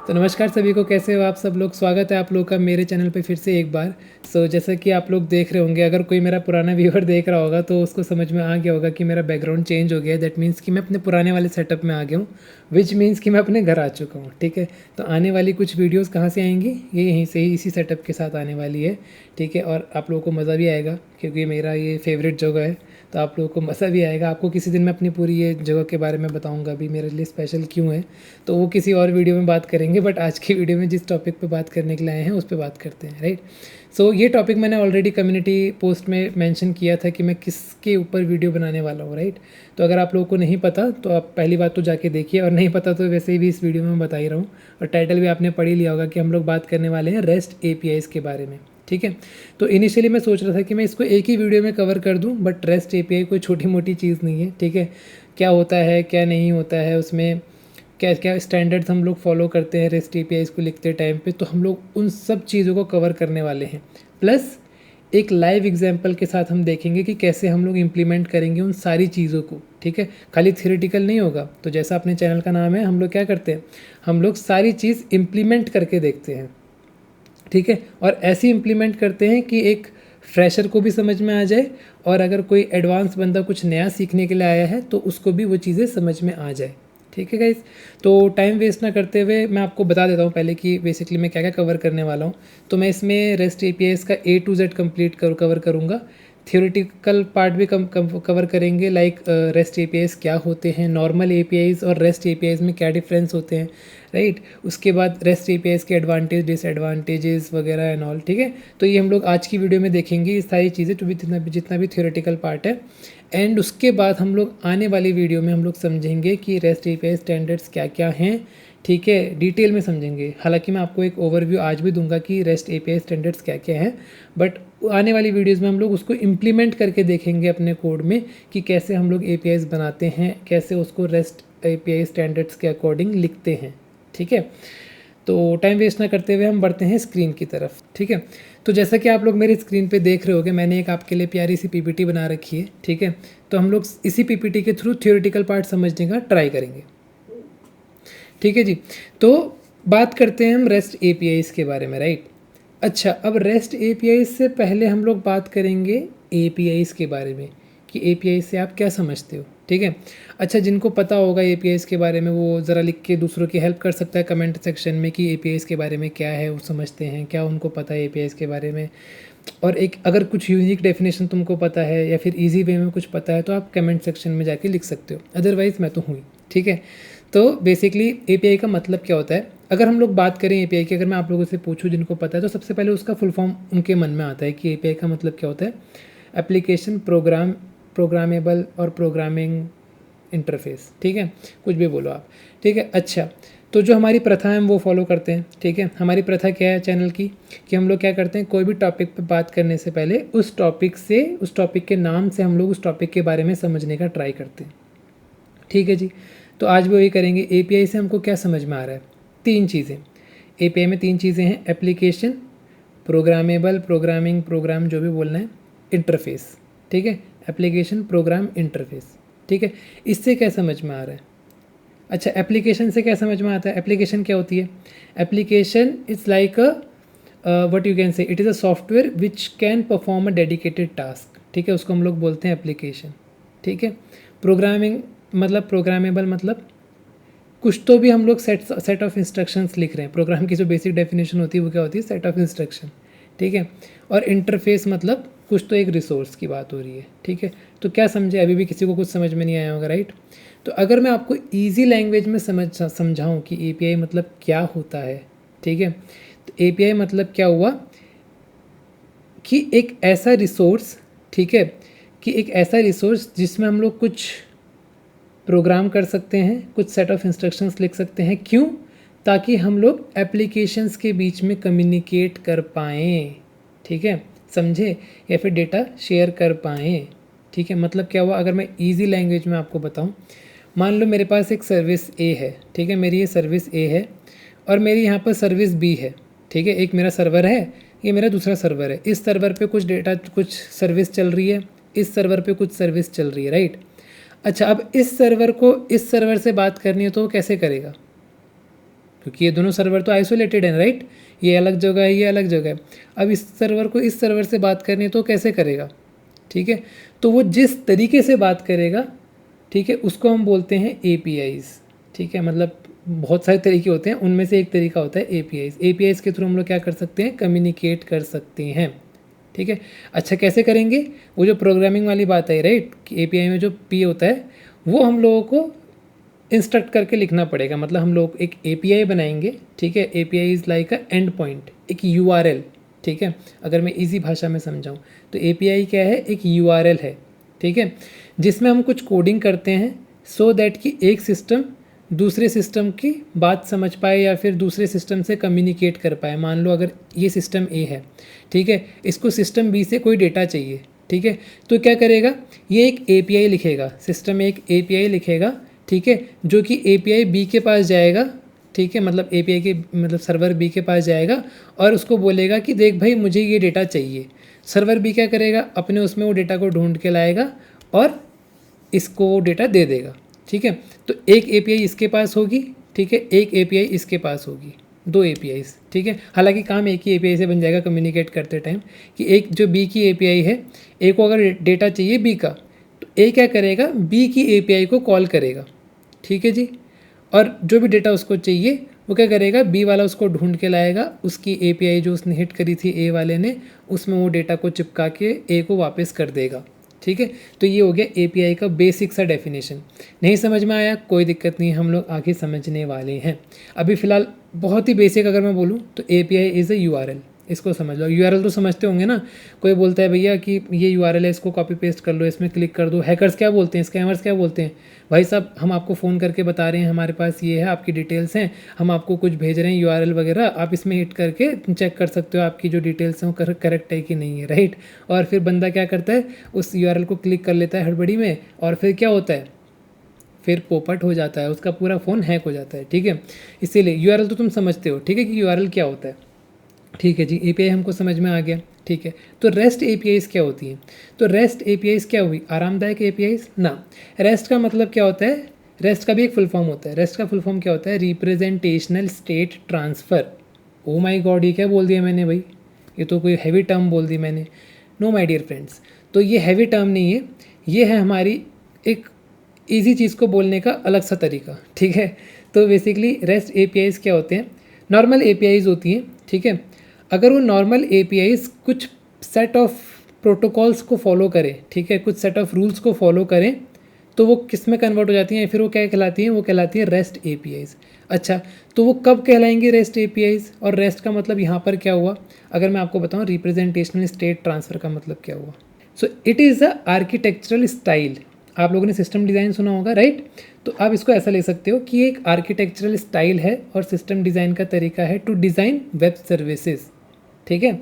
तो नमस्कार सभी को, कैसे हो आप सब लोग। स्वागत है आप लोग का मेरे चैनल पे फिर से एक बार। जैसा कि आप लोग देख रहे होंगे, अगर कोई मेरा पुराना व्यूअर देख रहा होगा तो उसको समझ में आ गया होगा कि मेरा बैकग्राउंड चेंज हो गया है। दैट मीन्स कि मैं अपने पुराने वाले सेटअप में आ गया हूँ, विच मीन्स कि मैं अपने घर आ चुका हूँ। ठीक है, तो आने वाली कुछ वीडियोज़ कहाँ से आएंगी, ये यहीं से ही इसी सेटअप के साथ आने वाली है। ठीक है, और आप लोगों को मज़ा भी आएगा क्योंकि मेरा ये फेवरेट जगह है, तो आप लोगों को मज़ा भी आएगा। आपको किसी दिन मैं अपनी पूरी ये जगह के बारे में बताऊंगा भी मेरे लिए स्पेशल क्यों है, तो वो किसी और वीडियो में बात करेंगे। बट आज की वीडियो में जिस टॉपिक पे बात करने के लिए आए हैं उस पर बात करते हैं, राइट। ये टॉपिक मैंने ऑलरेडी कम्युनिटी पोस्ट में मेंशन किया था कि मैं किसके ऊपर वीडियो बनाने वाला हूँ, राइट। तो अगर आप लोगों को नहीं पता तो आप पहली बात तो जाके देखिए, और नहीं पता तो वैसे भी इस वीडियो में मैं बता ही रहा हूँ। और टाइटल भी आपने पढ़ ही लिया होगा कि हम लोग बात करने वाले हैं रेस्ट एपीआईज़ के बारे में। ठीक है, तो इनिशियली मैं सोच रहा था कि मैं इसको एक ही वीडियो में कवर कर दूं, बट रेस्ट एपीआई कोई छोटी मोटी चीज़ नहीं है। ठीक है, क्या होता है क्या नहीं होता है उसमें, क्या क्या स्टैंडर्ड्स हम लोग फॉलो करते हैं रेस्ट एपीआईज़ को लिखते टाइम पे, तो हम लोग उन सब चीज़ों को कवर करने वाले हैं। प्लस एक लाइव एग्जांपल के साथ हम देखेंगे कि कैसे हम लोग इम्प्लीमेंट करेंगे उन सारी चीज़ों को। ठीक है, खाली थियोरेटिकल नहीं होगा। तो जैसा अपने चैनल का नाम है, हम लोग क्या करते हैं, हम लोग सारी चीज़ इम्प्लीमेंट करके देखते हैं। ठीक है, और ऐसे इम्प्लीमेंट करते हैं कि एक फ्रेशर को भी समझ में आ जाए, और अगर कोई एडवांस बंदा कुछ नया सीखने के लिए आया है तो उसको भी वो चीज़ें समझ में आ जाए। ठीक है गाइस, तो टाइम वेस्ट ना करते हुए मैं आपको बता देता हूँ पहले कि बेसिकली मैं क्या क्या कवर करने वाला हूँ। तो मैं इसमें रेस्ट एपीआईज़ का A to Z complete cover करूँगा। थियोरेटिकल पार्ट भी कवर करेंगे, लाइक रेस्ट एपीआईज़ क्या होते हैं, नॉर्मल एपीआईज़ और रेस्ट एपीआईज़ में क्या डिफरेंस होते हैं, राइट। उसके बाद रेस्ट एपीआईज़ के एडवांटेज डिसएडवांटेजेस वगैरह एंड ऑल। ठीक है, तो ये हम लोग आज की वीडियो में देखेंगे ये सारी चीज़ें, जो भी जितना भी थियोरेटिकल पार्ट है। एंड उसके बाद हम लोग आने वाली वीडियो में हम लोग समझेंगे कि रेस्ट एपीआई स्टैंडर्ड्स क्या क्या हैं। ठीक है, डिटेल में समझेंगे। हालांकि मैं आपको एक ओवरव्यू आज भी दूंगा कि रेस्ट एपीआई स्टैंडर्ड्स क्या क्या हैं, बट आने वाली वीडियोज़ में हम लोग उसको इम्प्लीमेंट करके देखेंगे अपने कोड में कि कैसे हम लोग एपीआईज़ बनाते हैं, कैसे उसको रेस्ट एपीआई स्टैंडर्ड्स के अकॉर्डिंग लिखते हैं। ठीक है, तो टाइम वेस्ट ना करते हुए हम बढ़ते हैं स्क्रीन की तरफ। ठीक है, तो जैसा कि आप लोग मेरी स्क्रीन पे देख रहे होगे, मैंने एक आपके लिए प्यारी सी पीपीटी बना रखी है। ठीक है, तो हम लोग इसी पीपीटी के थ्रू थियोरेटिकल पार्ट समझने का ट्राई करेंगे। ठीक है जी, तो बात करते हैं हम रेस्ट एपीआईज़ के बारे में, राइट। अच्छा, अब रेस्ट एपीआईज़ से पहले हम लोग बात करेंगे एपीआईज़ के बारे में कि एपीआई से आप क्या समझते हो। ठीक है, अच्छा, जिनको पता होगा एपीआईज़ के बारे में वो ज़रा लिख के दूसरों की हेल्प कर सकता है कमेंट सेक्शन में कि एपीआईज़ के बारे में क्या है वो समझते हैं, क्या उनको पता है एपीआईज़ के बारे में। और एक अगर कुछ यूनिक डेफिनेशन तुमको पता है या फिर इजी वे में कुछ पता है तो आप कमेंट सेक्शन में जाके लिख सकते हो, अदरवाइज़ मैं तो हूँ। ठीक है, तो बेसिकली एपीआई का मतलब क्या होता है, अगर हम लोग बात करें एपीआई की, अगर मैं आप लोगों से पूछूं जिनको पता है, तो सबसे पहले उसका फुल फॉर्म उनके मन में आता है कि एपीआई का मतलब क्या होता है। एप्लीकेशन प्रोग्रामेबल और प्रोग्रामिंग इंटरफेस। ठीक है, कुछ भी बोलो आप। ठीक है, अच्छा, तो जो हमारी प्रथा है हम वो फॉलो करते हैं। ठीक है, हमारी प्रथा क्या है चैनल की, कि हम लोग क्या करते हैं, कोई भी टॉपिक पे बात करने से पहले उस टॉपिक के नाम से हम लोग उस टॉपिक के बारे में समझने का ट्राई करते हैं। ठीक है जी, तो आज भी वही करेंगे। एपीआई से हमको क्या समझ में आ रहा है, तीन चीज़ें। एपीआई में तीन चीज़ें हैं, एप्लीकेशन, प्रोग्रामेबल, प्रोग्रामिंग, प्रोग्राम जो भी बोलना है, इंटरफेस। ठीक है, एप्लीकेशन, प्रोग्राम, इंटरफेस। ठीक है, इससे क्या समझ में आ रहा है। अच्छा, एप्लीकेशन से क्या समझ में आता है, एप्लीकेशन क्या होती है। Application is like what you can से, it is a software which can perform a dedicated task. ठीक है, उसको हम लोग बोलते हैं एप्लीकेशन। ठीक है, प्रोग्रामिंग मतलब प्रोग्रामेबल मतलब कुछ तो भी हम लोग सेट ऑफ इंस्ट्रक्शंस लिख रहे हैं। प्रोग्राम की जो बेसिक डेफिनेशन होती है वो क्या होती है, सेट ऑफ इंस्ट्रक्शन। ठीक है, और इंटरफेस मतलब कुछ तो एक रिसोर्स की बात हो रही है। ठीक है, तो क्या समझे, अभी भी किसी को कुछ समझ में नहीं आया होगा, राइट। तो अगर मैं आपको ईजी लैंग्वेज में समझाऊँ कि एपीआई मतलब क्या होता है। ठीक है, तो एपीआई मतलब क्या हुआ कि एक ऐसा रिसोर्स, ठीक है, कि एक ऐसा रिसोर्स जिसमें हम लोग कुछ प्रोग्राम कर सकते हैं, कुछ सेट ऑफ इंस्ट्रक्शंस लिख सकते हैं। क्यों, ताकि हम लोग एप्लीकेशंस के बीच में कम्युनिकेट कर पाएँ। ठीक है, समझे, या फिर डेटा शेयर कर पाएँ। ठीक है, मतलब क्या हुआ, अगर मैं इजी लैंग्वेज में आपको बताऊं, मान लो मेरे पास एक सर्विस ए है। ठीक है, मेरी ये सर्विस ए है और मेरी यहाँ पर सर्विस बी है। ठीक है, एक मेरा सर्वर है, ये मेरा दूसरा सर्वर है। इस सर्वर पे कुछ डेटा, कुछ सर्विस चल रही है, इस सर्वर पे कुछ सर्विस चल रही है, राइट। अच्छा, अब इस सर्वर को इस सर्वर से बात करनी है तो वो कैसे करेगा, क्योंकि ये दोनों सर्वर तो आइसोलेटेड हैं, राइट। ये अलग जगह है, ये अलग जगह है। अब इस सर्वर को इस सर्वर से बात करनी है तो कैसे करेगा, ठीक है। तो वो जिस तरीके से बात करेगा, ठीक है, उसको हम बोलते हैं APIs, ठीक है। मतलब बहुत सारे तरीके होते हैं, उनमें से एक तरीका होता है APIs के थ्रू हम लोग क्या कर सकते हैं, कम्युनिकेट कर सकते हैं, ठीक है। अच्छा कैसे करेंगे, वो जो प्रोग्रामिंग वाली बात है, राइट, कि API में जो P होता है वो हम लोगों को इंस्ट्रक्ट करके लिखना पड़ेगा। मतलब हम लोग एक API बनाएंगे, ठीक है। API is like a and point, एक URL, ठीक है। अगर मैं इजी भाषा में समझाऊँ तो API क्या है, एक URL है, ठीक है, जिसमें हम कुछ कोडिंग करते हैं सो दैट कि एक सिस्टम दूसरे सिस्टम की बात समझ पाए या फिर दूसरे सिस्टम से कम्युनिकेट कर पाए। मान लो अगर ये सिस्टम A है, ठीक है, इसको सिस्टम B से कोई डेटा चाहिए, ठीक है, तो क्या करेगा, ये एक API लिखेगा, सिस्टम एक API लिखेगा, ठीक है, जो कि API B के पास जाएगा, ठीक है। मतलब API के मतलब सर्वर B के पास जाएगा और उसको बोलेगा कि देख भाई मुझे ये डेटा चाहिए। सर्वर B क्या करेगा, अपने उसमें वो डेटा को ढूंढ के लाएगा और इसको वो डेटा दे देगा, ठीक है। तो एक API इसके पास होगी, ठीक है, एक API इसके पास होगी, 2 APIs, ठीक है। हालांकि काम एक ही API से बन जाएगा कम्युनिकेट करते टाइम, कि एक जो B की API है, A को अगर डेटा चाहिए B का, तो A क्या करेगा, B की API को कॉल करेगा, ठीक है जी। और जो भी डेटा उसको चाहिए वो क्या करेगा, B वाला उसको ढूंढ के लाएगा, उसकी API जो उसने हिट करी थी A वाले ने, उसमें वो डेटा को चिपका के A को वापस कर देगा, ठीक है। तो ये हो गया API का बेसिक सा डेफिनेशन। नहीं समझ में आया कोई दिक्कत नहीं, हम लोग आगे समझने वाले हैं। अभी फ़िलहाल बहुत ही बेसिक अगर मैं बोलूँ तो API इज़ अ URL, इसको समझ लो। URL तो समझते होंगे ना, कोई बोलता है भैया कि ये URL है, इसको कॉपी पेस्ट कर लो, इसमें क्लिक कर दो। हैकर्स क्या बोलते हैं, स्कैमर्स क्या बोलते हैं, भाई साहब हम आपको फ़ोन करके बता रहे हैं हमारे पास ये है, आपकी डिटेल्स हैं, हम आपको कुछ भेज रहे हैं URL वगैरह, आप इसमें हिट करके चेक कर सकते हो आपकी जो डिटेल्स हैं वो करेक्ट है कि नहीं है, राइट। और फिर बंदा क्या करता है, उस URL को क्लिक कर लेता है हड़बड़ी में, और फिर क्या होता है, फिर पोपट हो जाता है, उसका पूरा फ़ोन हैक हो जाता है, ठीक है। इसीलिए URL तो तुम समझते हो, ठीक है, कि URL क्या होता है, ठीक है जी। API हमको समझ में आ गया, ठीक है। तो REST APIs क्या होती हैं, तो REST APIs क्या हुई, आरामदायक APIs ना। REST का मतलब क्या होता है, REST का भी एक फुल फॉर्म होता है। REST का फुल फॉर्म क्या होता है, रिप्रेजेंटेशनल स्टेट ट्रांसफ़र। ओ माई गॉड, ये क्या बोल दिया मैंने भाई, ये तो कोई हैवी टर्म बोल दी मैंने। नो माय डियर फ्रेंड्स, तो ये हैवी टर्म नहीं है, ये है हमारी एक ईजी चीज़ को बोलने का अलग सा तरीका, ठीक है। तो बेसिकली REST APIs क्या होते हैं, नॉर्मल APIs होती हैं, ठीक है। अगर वो नॉर्मल APIs कुछ सेट ऑफ प्रोटोकॉल्स को फॉलो करें, ठीक है, कुछ सेट ऑफ रूल्स को फॉलो करें, तो वो किस में कन्वर्ट हो जाती हैं, फिर वो क्या कहलाती हैं, वो कहलाती है REST APIs। अच्छा, तो वो कब कहलाएंगे REST APIs, और REST का मतलब यहाँ पर क्या हुआ, अगर मैं आपको बताऊँ रिप्रेजेंटेशनल स्टेट ट्रांसफ़र का मतलब क्या हुआ। So it is a architectural style. आप लोगों ने सिस्टम डिज़ाइन सुना होगा, राइट। तो आप इसको ऐसा ले सकते हो कि एक आर्किटेक्चरल स्टाइल है और सिस्टम डिज़ाइन का तरीका है टू डिज़ाइन वेब सर्विसेज, ठीक है।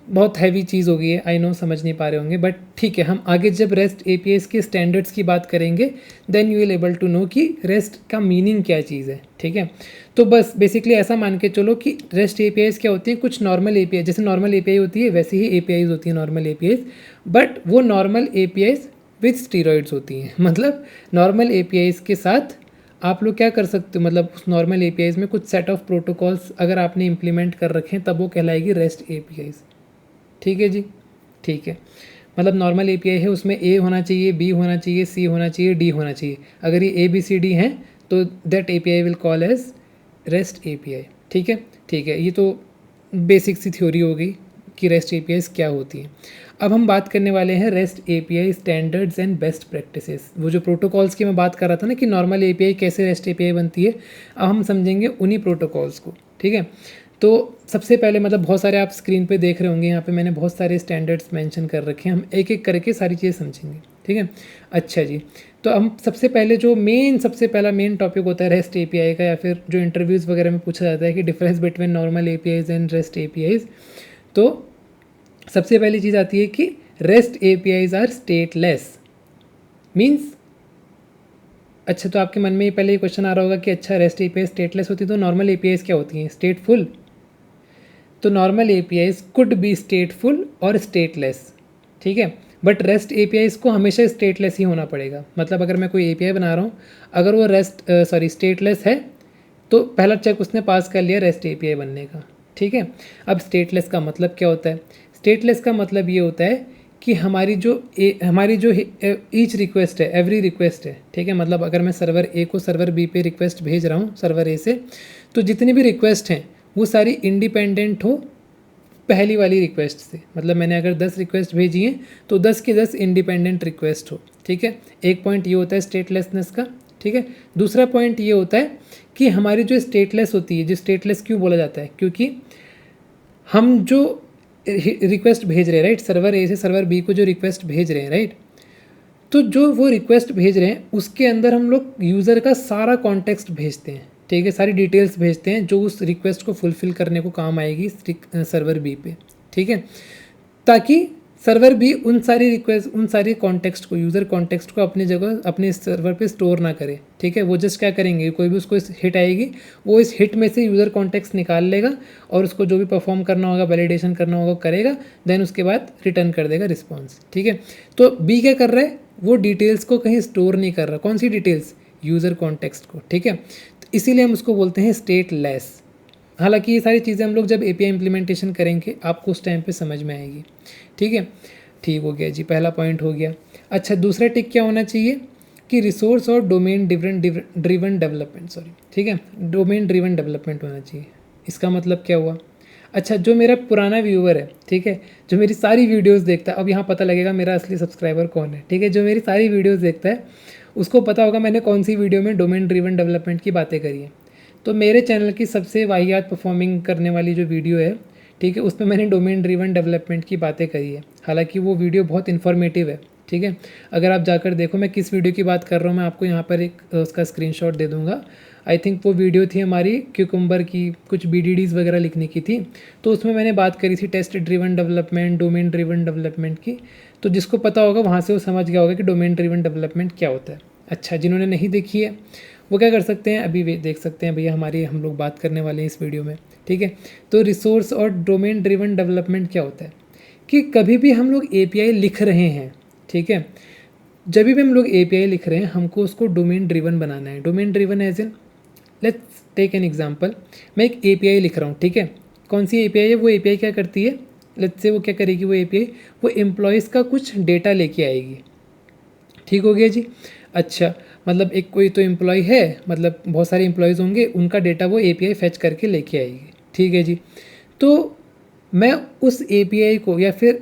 बहुत हैवी चीज़ हो गई है, आई नो, समझ नहीं पा रहे होंगे, बट ठीक है, हम आगे जब REST APIs के स्टैंडर्ड्स की बात करेंगे then you will able to know कि REST का मीनिंग क्या चीज़ है, ठीक है। तो बस बेसिकली ऐसा मान के चलो कि REST APIs क्या होती हैं, कुछ नॉर्मल API, जैसे नॉर्मल API होती है वैसे ही APIs होती है नॉर्मल APIs, बट वो नॉर्मल APIs विथ स्टीरॉइड्स होती हैं। मतलब नॉर्मल APIs के साथ आप लोग क्या कर सकते हो, मतलब उस नॉर्मल APIs में कुछ सेट ऑफ प्रोटोकॉल्स अगर आपने इम्प्लीमेंट कर रखे हैं तब वो कहलाएगी REST APIs, ठीक है जी, ठीक है। मतलब नॉर्मल API है, उसमें A होना चाहिए, B होना चाहिए, C होना चाहिए, D होना चाहिए। अगर ये ABCD हैं तो that API will call as REST API, ठीक है, ठीक है। ये तो बेसिक सी थ्योरी हो गई कि REST APIs क्या होती हैं। अब हम बात करने वाले हैं REST API standards and best practices. वो जो प्रोटोकॉल्स की मैं बात कर रहा था ना कि नॉर्मल API कैसे REST API बनती है, अब हम समझेंगे उन्हीं प्रोटोकॉल्स को, ठीक है। तो सबसे पहले मतलब बहुत सारे आप स्क्रीन पे देख रहे होंगे, यहाँ पे मैंने बहुत सारे स्टैंडर्ड्स मेंशन कर रखे हैं, हम एक एक करके सारी चीज़ें समझेंगे, ठीक है। अच्छा जी, तो हम सबसे पहले जो सबसे पहला मेन टॉपिक होता है REST API का, या फिर जो इंटरव्यूज़ वगैरह में पूछा जाता है कि difference between normal APIs and REST APIs, तो सबसे पहली चीज़ आती है कि REST APIs are stateless. Means, अच्छा, तो आपके मन में पहले ये क्वेश्चन आ रहा होगा कि अच्छा REST API स्टेटलेस होती तो नॉर्मल APIs क्या होती हैं, स्टेटफुल। तो नॉर्मल APIs कुड बी स्टेटफुल और स्टेटलेस, ठीक है, बट REST APIs को हमेशा स्टेटलेस ही होना पड़ेगा। मतलब अगर मैं कोई API बना रहा हूँ, अगर वो स्टेटलेस है तो पहला चेक उसने पास कर लिया रेस्ट एपीआई बनने का, ठीक है। अब स्टेटलेस का मतलब क्या होता है? स्टेटलेस का मतलब ये होता है कि हमारी जो ईच रिक्वेस्ट है, एवरी रिक्वेस्ट है, ठीक है। मतलब अगर मैं सर्वर ए को सर्वर बी पे रिक्वेस्ट भेज रहा हूँ सर्वर ए से, तो जितनी भी रिक्वेस्ट हैं वो सारी इंडिपेंडेंट हो पहली वाली रिक्वेस्ट से। मतलब मैंने अगर 10 रिक्वेस्ट भेजी हैं तो 10 की 10 इंडिपेंडेंट रिक्वेस्ट हो, ठीक है। एक पॉइंट ये होता है स्टेटलेसनेस का, ठीक है। दूसरा पॉइंट ये होता है कि हमारी जो स्टेटलेस होती है, जो स्टेटलेस क्यों बोला जाता है, क्योंकि हम जो रिक्वेस्ट भेज रहे हैं, राइट, सर्वर ए से सर्वर बी को जो रिक्वेस्ट भेज रहे हैं, राइट, तो जो वो रिक्वेस्ट भेज रहे हैं उसके अंदर हम लोग यूज़र का सारा कॉन्टेक्स्ट भेजते हैं, ठीक है, सारी डिटेल्स भेजते हैं जो उस रिक्वेस्ट को फुलफ़िल करने को काम आएगी सर्वर बी पे, ठीक है। ताकि सर्वर भी उन सारी कॉन्टेक्स्ट को, यूज़र कॉन्टेक्स्ट को अपनी जगह अपने सर्वर पे स्टोर ना करे, ठीक है। वो जस्ट क्या करेंगे, कोई भी उसको हिट आएगी, वो इस हिट में से यूज़र कॉन्टेक्स्ट निकाल लेगा और उसको जो भी परफॉर्म करना होगा, वैलिडेशन करना होगा करेगा, देन उसके बाद रिटर्न कर देगा रिस्पॉन्स, ठीक है। तो बी क्या कर रहा है, वो डिटेल्स को कहीं स्टोर नहीं कर रहा। कौन सी डिटेल्स? यूज़र कॉन्टेक्स्ट को, ठीक है। तो इसीलिए हम उसको बोलते हैं स्टेटलेस। हालांकि ये सारी चीज़ें हम लोग जब एपीआई इम्प्लीमेंटेशन करेंगे आपको उस टाइम पे समझ में आएगी, ठीक है। ठीक हो गया जी, पहला पॉइंट हो गया। अच्छा, दूसरा टिक क्या होना चाहिए कि रिसोर्स और डोमेन ड्रिवन डेवलपमेंट, सॉरी, ठीक है, डोमेन ड्रिवन डेवलपमेंट होना चाहिए। इसका मतलब क्या हुआ? अच्छा, जो मेरा पुराना व्यूअर है, ठीक है, जो मेरी सारी वीडियोज़ देखता है, अब यहाँ पता लगेगा मेरा असली सब्सक्राइबर कौन है, ठीक है। जो मेरी सारी वीडियोज़ देखता है उसको पता होगा मैंने कौन सी वीडियो में डोमेन ड्रिवन डेवलपमेंट की बातें करी है। तो मेरे चैनल की सबसे वाहियात परफॉर्मिंग करने वाली जो वीडियो है, ठीक है, उसमें मैंने डोमेन ड्रिवन डेवलपमेंट की बातें करी है। हालांकि वो वीडियो बहुत इन्फॉर्मेटिव है, ठीक है। अगर आप जाकर देखो मैं किस वीडियो की बात कर रहा हूँ, मैं आपको यहाँ पर एक उसका स्क्रीनशॉट दे दूँगा। आई थिंक वो वीडियो थी हमारी क्यूकम्बर की, कुछ BDDs वगैरह लिखने की थी, तो उसमें मैंने बात करी थी test driven development, domain driven development की। तो जिसको पता होगा वहाँ से वो समझ गया होगा कि डोमेन ड्रिवन डेवलपमेंट क्या होता है। अच्छा, जिन्होंने नहीं देखी है वो क्या कर सकते हैं, अभी वे देख सकते हैं भैया, हम लोग बात करने वाले हैं इस वीडियो में, ठीक है। तो रिसोर्स और डोमेन ड्रिवन डेवलपमेंट क्या होता है कि कभी भी हम लोग API लिख रहे हैं, ठीक है, जब भी हम लोग API लिख रहे हैं हमको उसको डोमेन ड्रिवन बनाना है। Domain driven as in, let's take an example, मैं एक API लिख रहा हूँ, ठीक है। कौन सी API है? वो API क्या करती है, लेट्स से वो क्या करेगी, वो API वो एम्प्लॉयज़ का कुछ डेटा लेके आएगी, ठीक हो गया जी। अच्छा, मतलब एक कोई तो एम्प्लॉय है, मतलब बहुत सारे एम्प्लॉयज़ होंगे, उनका डेटा वो API फैच करके लेके आएगी, ठीक है जी। तो मैं उस API को, या फिर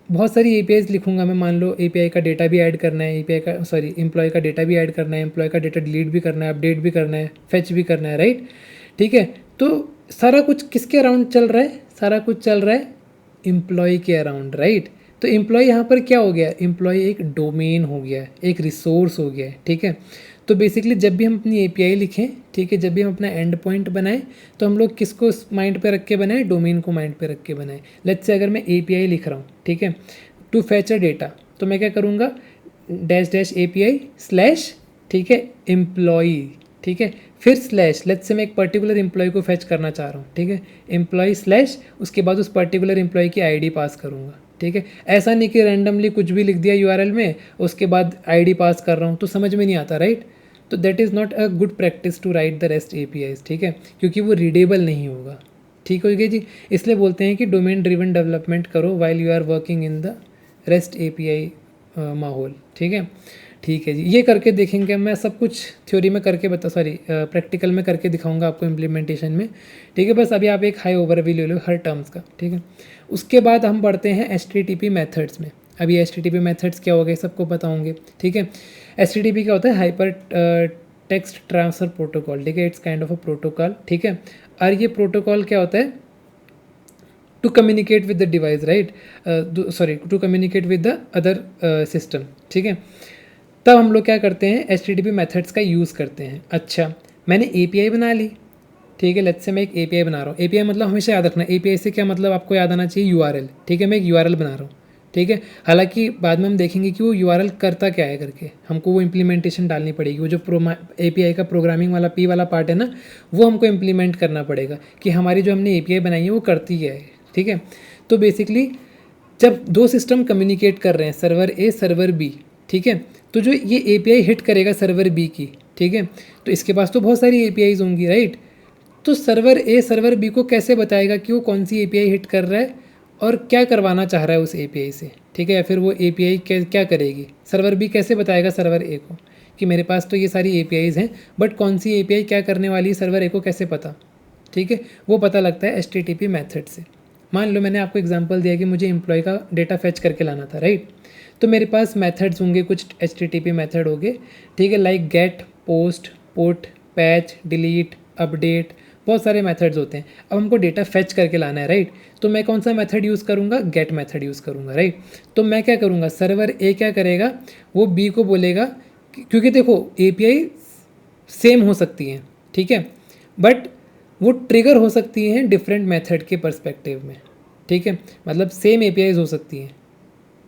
बहुत सारी APIs लिखूंगा मैं, मान लो API का डेटा भी ऐड करना है, एम्प्लॉय का डेटा भी ऐड करना है, एम्प्लॉय का डेटा डिलीट भी करना है, अपडेट भी करना है, फैच भी करना है, राइट, ठीक है। तो सारा कुछ किसके अराउंड चल रहा है? सारा कुछ चल रहा है एम्प्लॉय के अराउंड, राइट। तो एम्प्लॉय यहाँ पर क्या हो गया? एम्प्लॉय एक डोमेन हो गया है, एक रिसोर्स हो गया है, ठीक है। तो बेसिकली जब भी हम अपनी API लिखें, ठीक है, जब भी हम अपना एंड पॉइंट बनाएं, तो हम लोग किसको माइंड पे रख के बनाएं? डोमेन को माइंड पे रख के बनाएं। लेट्स से अगर मैं API लिख रहा हूँ, ठीक है, टू फैच अ डेटा, तो मैं क्या करूँगा, -API स्लैश, ठीक है, एम्प्लॉय, ठीक है, फिर स्लैश, लेट्स से मैं एक पर्टिकुलर एम्प्लॉय को फैच करना चाह रहा हूँ, ठीक है, एम्प्लॉय स्लैश, उसके बाद उस पर्टिकुलर एम्प्लॉय की ID पास करूँगा, ठीक है। ऐसा नहीं कि रैंडमली कुछ भी लिख दिया URL में, उसके बाद ID पास कर रहा हूँ, तो समझ में नहीं आता, राइट। तो that is not a good practice to write the rest APIs, ठीक है, क्योंकि वो रीडेबल नहीं होगा, ठीक हो गया जी। इसलिए बोलते हैं कि डोमेन ड्रिवन डेवलपमेंट करो while you are working in the rest API माहौल, ठीक है। ठीक है जी, ये करके देखेंगे, मैं सब कुछ थ्योरी में करके प्रैक्टिकल में करके दिखाऊंगा आपको इम्प्लीमेंटेशन में, ठीक है। बस अभी आप एक हाई ओवरव्यू ले लो हर टर्म्स का, ठीक है। उसके बाद हम बढ़ते हैं HTTP मेथड्स में। अभी HTTP मेथड्स क्या हो गए सबको पता होंगे, ठीक है। HTTP क्या होता है? हाइपर टेक्स्ट ट्रांसफ़र प्रोटोकॉल, ठीक है, it's kind of a protocol, ठीक है। और ये प्रोटोकॉल क्या होता है? To communicate with the device, right, to communicate with the other system, ठीक है। तब हम लोग क्या करते हैं? HTTP मेथड्स का यूज़ करते हैं। अच्छा, मैंने API बना ली, ठीक है, लेट्स से मैं एक API बना रहा हूँ। API मतलब हमेशा याद रखना, API से क्या मतलब आपको याद आना चाहिए? URL, ठीक है, मैं एक URL बना रहा हूँ, ठीक है। हालांकि बाद में हम देखेंगे कि वो URL करता क्या है करके, हमको वो इम्प्लीमेंटेशन डालनी पड़ेगी। वो जो API का प्रोग्रामिंग वाला P वाला पार्ट है ना, वो हमको इम्प्लीमेंट करना पड़ेगा कि हमारी जो हमने API बनाई है वो करती क्या है, ठीक है। तो बेसिकली जब दो सिस्टम कम्युनिकेट कर रहे हैं, सर्वर A सर्वर B, ठीक है, तो जो ये API हिट करेगा सर्वर B की, ठीक है। तो इसके पास तो बहुत सारी APIs होंगी, राइट। तो सर्वर ए सर्वर बी को कैसे बताएगा कि वो कौन सी API हिट कर रहा है और क्या करवाना चाह रहा है उस API से, ठीक है। या फिर वो API क्या करेगी, सर्वर बी कैसे बताएगा सर्वर ए को कि मेरे पास तो ये सारी APIs हैं, बट कौन सी API क्या करने वाली है सर्वर ए को कैसे पता, ठीक है। वो पता लगता है HTTP मेथड से। मान लो मैंने आपको एग्जांपल दिया कि मुझे एम्प्लॉय का डेटा फेच करके लाना था, राइट। तो मेरे पास मेथड्स होंगे, कुछ HTTP मेथड होंगे, ठीक है, like get, post, put, patch, delete, update, बहुत सारे मेथड्स होते हैं। अब हमको डेटा फेच करके लाना है, राइट। तो मैं कौन सा मेथड यूज़ करूँगा, गेट मेथड यूज़ करूँगा, राइट। तो मैं क्या करूँगा, सर्वर ए क्या करेगा, वो बी को बोलेगा क्योंकि देखो API सेम हो सकती हैं, ठीक है, बट वो ट्रिगर हो सकती हैं डिफरेंट मेथड के पर्सपेक्टिव में, ठीक है। मतलब सेम APIs हो सकती हैं,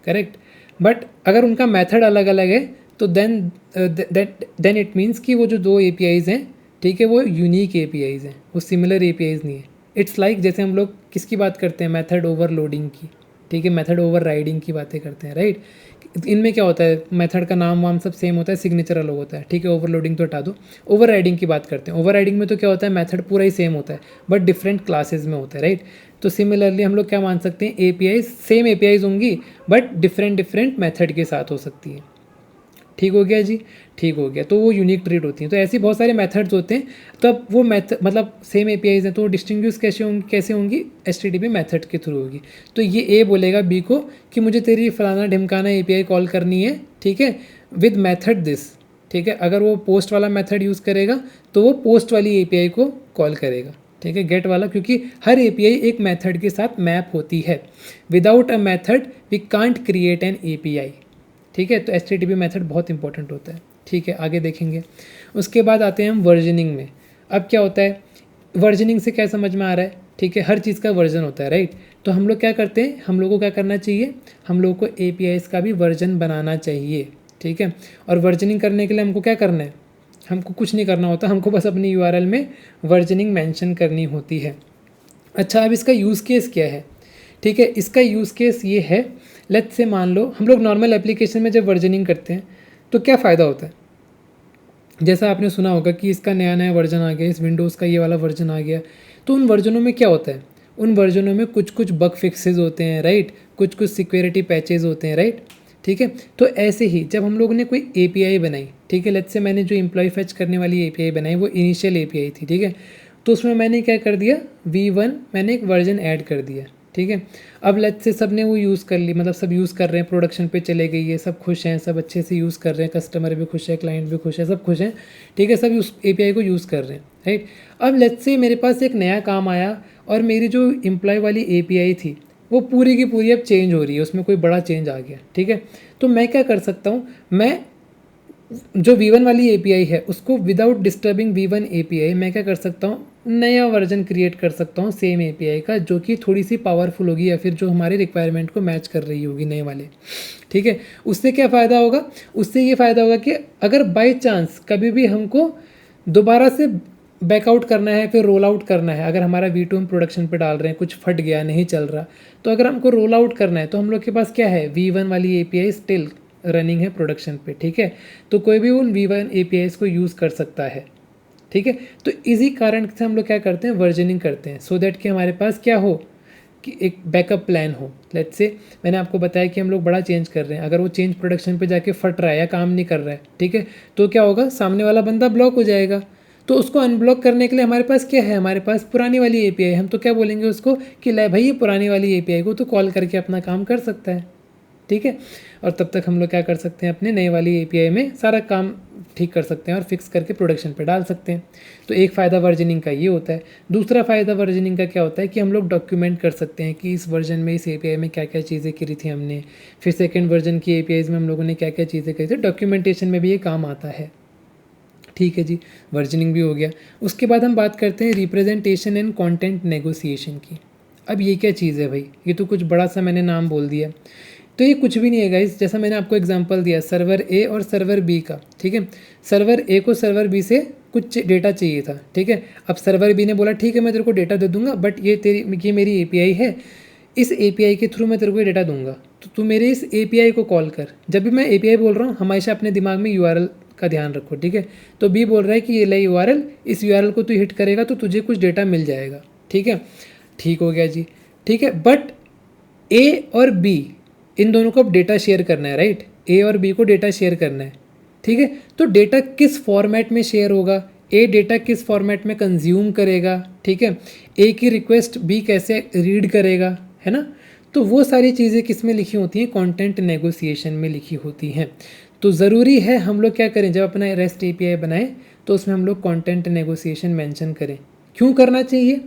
करेक्ट, बट अगर उनका मेथड अलग अलग है तो देन इट मीन्स कि वो जो दो APIs हैं, ठीक है, वो यूनिक APIs हैं, वो सिमिलर APIs नहीं है। इट्स लाइक जैसे हम लोग किसकी बात करते हैं, मेथड ओवरलोडिंग की, ठीक है, मेथड ओवर राइडिंग की बातें करते हैं, राइट। इनमें क्या होता है, मेथड का नाम वाम सब सेम होता है, सिग्नेचर अलग होता है, ठीक है। ओवरलोडिंग तो हटा दो, ओवर राइडिंग की बात करते हैं। ओवर राइडिंग में तो क्या होता है, मेथड पूरा ही सेम होता है बट डिफरेंट क्लासेज में होता है, राइट। तो सिमिलरली हम लोग क्या मान सकते हैं, APIs सेम APIs होंगी बट डिफरेंट मेथड के साथ हो सकती है। ठीक हो गया जी, ठीक हो गया। तो वो यूनिक ट्रीट होती हैं। तो ऐसी बहुत सारे मेथड्स होते हैं। तो अब वो मेथड मतलब सेम APIs हैं, तो वो डिस्टिंग्विश कैसे होंगी HTTP मेथड के थ्रू होगी। तो ये ए बोलेगा बी को कि मुझे तेरी फलाना ढिमकाना API कॉल करनी है, ठीक है, विद मेथड दिस, ठीक है। अगर वो पोस्ट वाला मेथड यूज़ करेगा तो वो पोस्ट वाली API को कॉल करेगा, ठीक है, गेट वाला, क्योंकि हर API एक मेथड के साथ मैप होती है। Without a method we can't create an API, ठीक है। तो HTTP मेथड बहुत इंपॉर्टेंट होता है, ठीक है, आगे देखेंगे। उसके बाद आते हैं हम वर्जनिंग में। अब क्या होता है, वर्जनिंग से क्या समझ में आ रहा है, ठीक है, हर चीज़ का वर्जन होता है, राइट। तो हम लोग क्या करते हैं, हम लोगों को क्या करना चाहिए, हम लोगों को APIs का भी वर्जन बनाना चाहिए, ठीक है। और वर्जनिंग करने के लिए हमको क्या करना है, हमको कुछ नहीं करना होता, हमको बस अपनी URL में वर्जनिंग मेंशन करनी होती है। अच्छा, अब इसका यूज़ केस क्या है, ठीक है। इसका यूज़ केस ये है, लेट्स से मान लो हम लोग नॉर्मल एप्लीकेशन में जब वर्जनिंग करते हैं तो क्या फ़ायदा होता है, जैसा आपने सुना होगा कि इसका नया नया वर्जन आ गया, इस विंडोज़ का ये वाला वर्जन आ गया। तो उन वर्जनों में क्या होता है, उन वर्जनों में कुछ कुछ बग फिक्सेस होते हैं, राइट, कुछ कुछ सिक्योरिटी पैचेस होते हैं, राइट, ठीक है। तो ऐसे ही जब हम लोगों ने कोई API बनाई, ठीक है, लेट्स से मैंने जो एम्प्लॉय फेच करने वाली API बनाई वो इनिशियल API थी, ठीक है। तो उसमें मैंने क्या कर दिया, V1 मैंने एक वर्जन ऐड कर दिया, ठीक है। अब लेट्स से सब ने वो यूज़ कर ली, मतलब सब यूज़ कर रहे हैं, प्रोडक्शन पे चले गई है, सब खुश हैं, सब अच्छे से यूज़ कर रहे हैं, कस्टमर भी खुश है, क्लाइंट भी खुश है, सब खुश हैं, ठीक है, सब उस API को यूज़ कर रहे हैं, राइट। अब लेट्स से मेरे पास एक नया काम आया और मेरी जो एम्प्लॉय वाली API थी वो पूरी की पूरी अब चेंज हो रही है, उसमें कोई बड़ा चेंज आ गया, ठीक है। तो मैं क्या कर सकता हूँ, मैं जो V1 वाली API है उसको विदाउट डिस्टर्बिंग V1 API मैं क्या कर सकता हूँ, नया वर्जन क्रिएट कर सकता हूँ सेम API का, जो कि थोड़ी सी पावरफुल होगी या फिर जो हमारे रिक्वायरमेंट को मैच कर रही होगी नए वाले, ठीक है। उससे क्या फ़ायदा होगा, उससे ये फ़ायदा होगा कि अगर बाई चांस कभी भी हमको दोबारा से बैकआउट करना है, फिर रोल आउट करना है, अगर हमारा V2 हम प्रोडक्शन पे डाल रहे हैं, कुछ फट गया, नहीं चल रहा, तो अगर हमको रोल आउट करना है तो हम लोग के पास क्या है, V1 वाली API स्टिल रनिंग है प्रोडक्शन पे, ठीक है। तो कोई भी उन V1 APIs को यूज़ कर सकता है, ठीक है। तो इसी कारण से हम लोग क्या करते हैं, वर्जनिंग करते हैं, सो दैट कि हमारे पास क्या हो, कि एक बैकअप प्लान हो। लेट्स से मैंने आपको बताया कि हम लोग बड़ा चेंज कर रहे हैं, अगर वो चेंज प्रोडक्शन पे जाके फट रहा है या काम नहीं कर रहा है, ठीक है, तो क्या होगा, सामने वाला बंदा ब्लॉक हो जाएगा। तो उसको अनब्लॉक करने के लिए हमारे पास क्या है, हमारे पास पुरानी वाली API, हम तो क्या बोलेंगे उसको कि ले भाई ये पुरानी वाली API को तो कॉल करके अपना काम कर सकता है, ठीक है। और तब तक हम लोग क्या कर सकते हैं, अपने नई वाली API में सारा काम ठीक कर सकते हैं और फिक्स करके प्रोडक्शन पे डाल सकते हैं। तो एक फ़ायदा वर्जनिंग का ये होता है। दूसरा फ़ायदा वर्जनिंग का क्या होता है कि हम लोग डॉक्यूमेंट कर सकते हैं कि इस वर्जन में, इस API में क्या क्या चीज़ें करी थी हमने, फिर सेकेंड वर्जन की APIs में हम लोगों ने क्या क्या चीज़ें करी थी, डॉक्यूमेंटेशन में भी ये काम आता है, ठीक है जी। वर्जनिंग भी हो गया। उसके बाद हम बात करते हैं रिप्रेजेंटेशन एंड कंटेंट नेगोशिएशन की। अब ये क्या चीज़ है भाई, ये तो कुछ बड़ा सा मैंने नाम बोल दिया। तो ये कुछ भी नहीं है गाइस, जैसा मैंने आपको एग्जांपल दिया सर्वर ए और सर्वर बी का, ठीक है। सर्वर ए को सर्वर बी से कुछ डेटा चाहिए था, ठीक है। अब सर्वर बी ने बोला ठीक है मैं तेरे को डेटा दे दूंगा, बट ये मेरी API है, इस API के थ्रू मैं तेरे को डेटा दूंगा, तो तू मेरे इस API को कॉल कर। जब भी मैं API बोल रहा हूँ हमेशा अपने दिमाग में URL का ध्यान रखो, ठीक है। तो बी बोल रहा है कि ये ले यूआरएल, इस यूआरएल को तू हिट करेगा तो तुझे कुछ डेटा मिल जाएगा, ठीक है। ठीक हो गया जी, ठीक है। बट ए और बी इन दोनों को अब डेटा शेयर करना है, राइट। ए और बी को डेटा शेयर करना है, ठीक है। तो डेटा किस फॉर्मेट में शेयर होगा, ए डेटा किस फॉर्मेट में कंज्यूम करेगा, ठीक है। ए की रिक्वेस्ट बी कैसे रीड करेगा, है ना। तो वो सारी चीज़ें किस में लिखी होती हैं, कंटेंट नेगोशिएशन में लिखी होती हैं। तो ज़रूरी है हम लोग क्या करें, जब अपना रेस्ट एपीआई बनाएं तो उसमें हम लोग कंटेंट नेगोशिएशन मेंशन करें। क्यों करना चाहिए,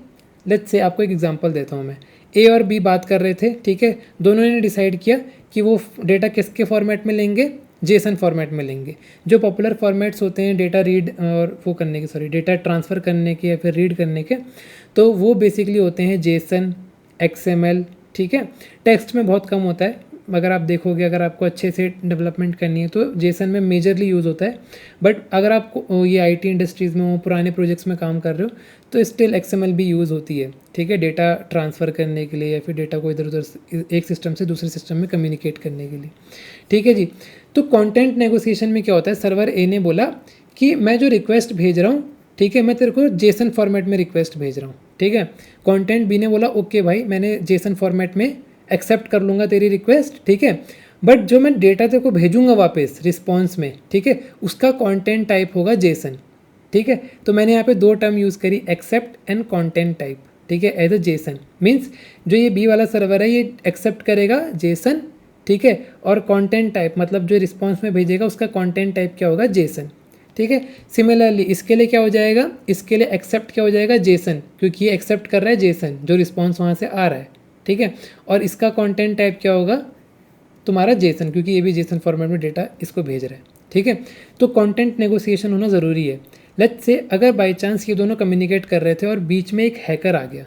लेट्स से आपको एक एग्जांपल देता हूँ मैं। ए और बी बात कर रहे थे, ठीक है। दोनों ने डिसाइड किया कि वो डेटा किसके फॉर्मेट में लेंगे, जेसन फॉर्मेट में लेंगे। जो पॉपुलर फॉर्मेट्स होते हैं डेटा रीड और वो करने के, डेटा ट्रांसफ़र करने के या फिर रीड करने के, तो वो बेसिकली होते हैं जेसन, एक्सएमएल, ठीक है। टेक्स्ट में बहुत कम होता है, अगर आप देखोगे, अगर आपको अच्छे से डेवलपमेंट करनी है तो जेसन में मेजरली यूज़ होता है। बट अगर आपको ये आईटी इंडस्ट्रीज़ में हो, पुराने प्रोजेक्ट्स में काम कर रहे हो, तो स्टिल एक्सएमएल भी यूज़ होती है, ठीक है, डेटा ट्रांसफ़र करने के लिए या फिर डेटा को इधर उधर एक सिस्टम से दूसरे सिस्टम में कम्युनिकेट करने के लिए, ठीक है जी। तो कंटेंट नेगोशिएशन में क्या होता है, सर्वर ए ने बोला कि मैं जो रिक्वेस्ट भेज रहा हूँ, ठीक है, मैं तेरे को जेसन फॉर्मेट में रिक्वेस्ट भेज रहा हूँ, ठीक है। कंटेंट बी ने बोला ओके भाई, मैंने जेसन फॉर्मेट में एक्सेप्ट कर लूँगा तेरी रिक्वेस्ट, ठीक है। बट जो मैं डेटा तेरे को भेजूँगा वापस रिस्पॉन्स में, ठीक है, उसका कंटेंट टाइप होगा जेसन, ठीक है। तो मैंने यहाँ पे दो टर्म यूज़ करी, एक्सेप्ट एंड कंटेंट टाइप, ठीक है, एज अ जेसन। मीन्स जो ये बी वाला सर्वर है ये एक्सेप्ट करेगा जेसन, ठीक है, और कंटेंट टाइप मतलब जो रिस्पॉन्स में भेजेगा उसका कंटेंट टाइप क्या होगा, जेसन, ठीक है। सिमिलरली इसके लिए क्या हो जाएगा, इसके लिए एक्सेप्ट क्या हो जाएगा, जेसन, क्योंकि ये एक्सेप्ट कर रहा है जेसन, जो रिस्पॉन्स वहाँ से आ रहा है, ठीक है। और इसका कंटेंट टाइप क्या होगा, तुम्हारा जेसन, क्योंकि ये भी जेसन फॉर्मेट में डेटा इसको भेज रहा है, ठीक है। तो कंटेंट नेगोशिएशन होना ज़रूरी है। लेट्स से अगर बाई चांस ये दोनों कम्युनिकेट कर रहे थे और बीच में एक हैकर आ गया,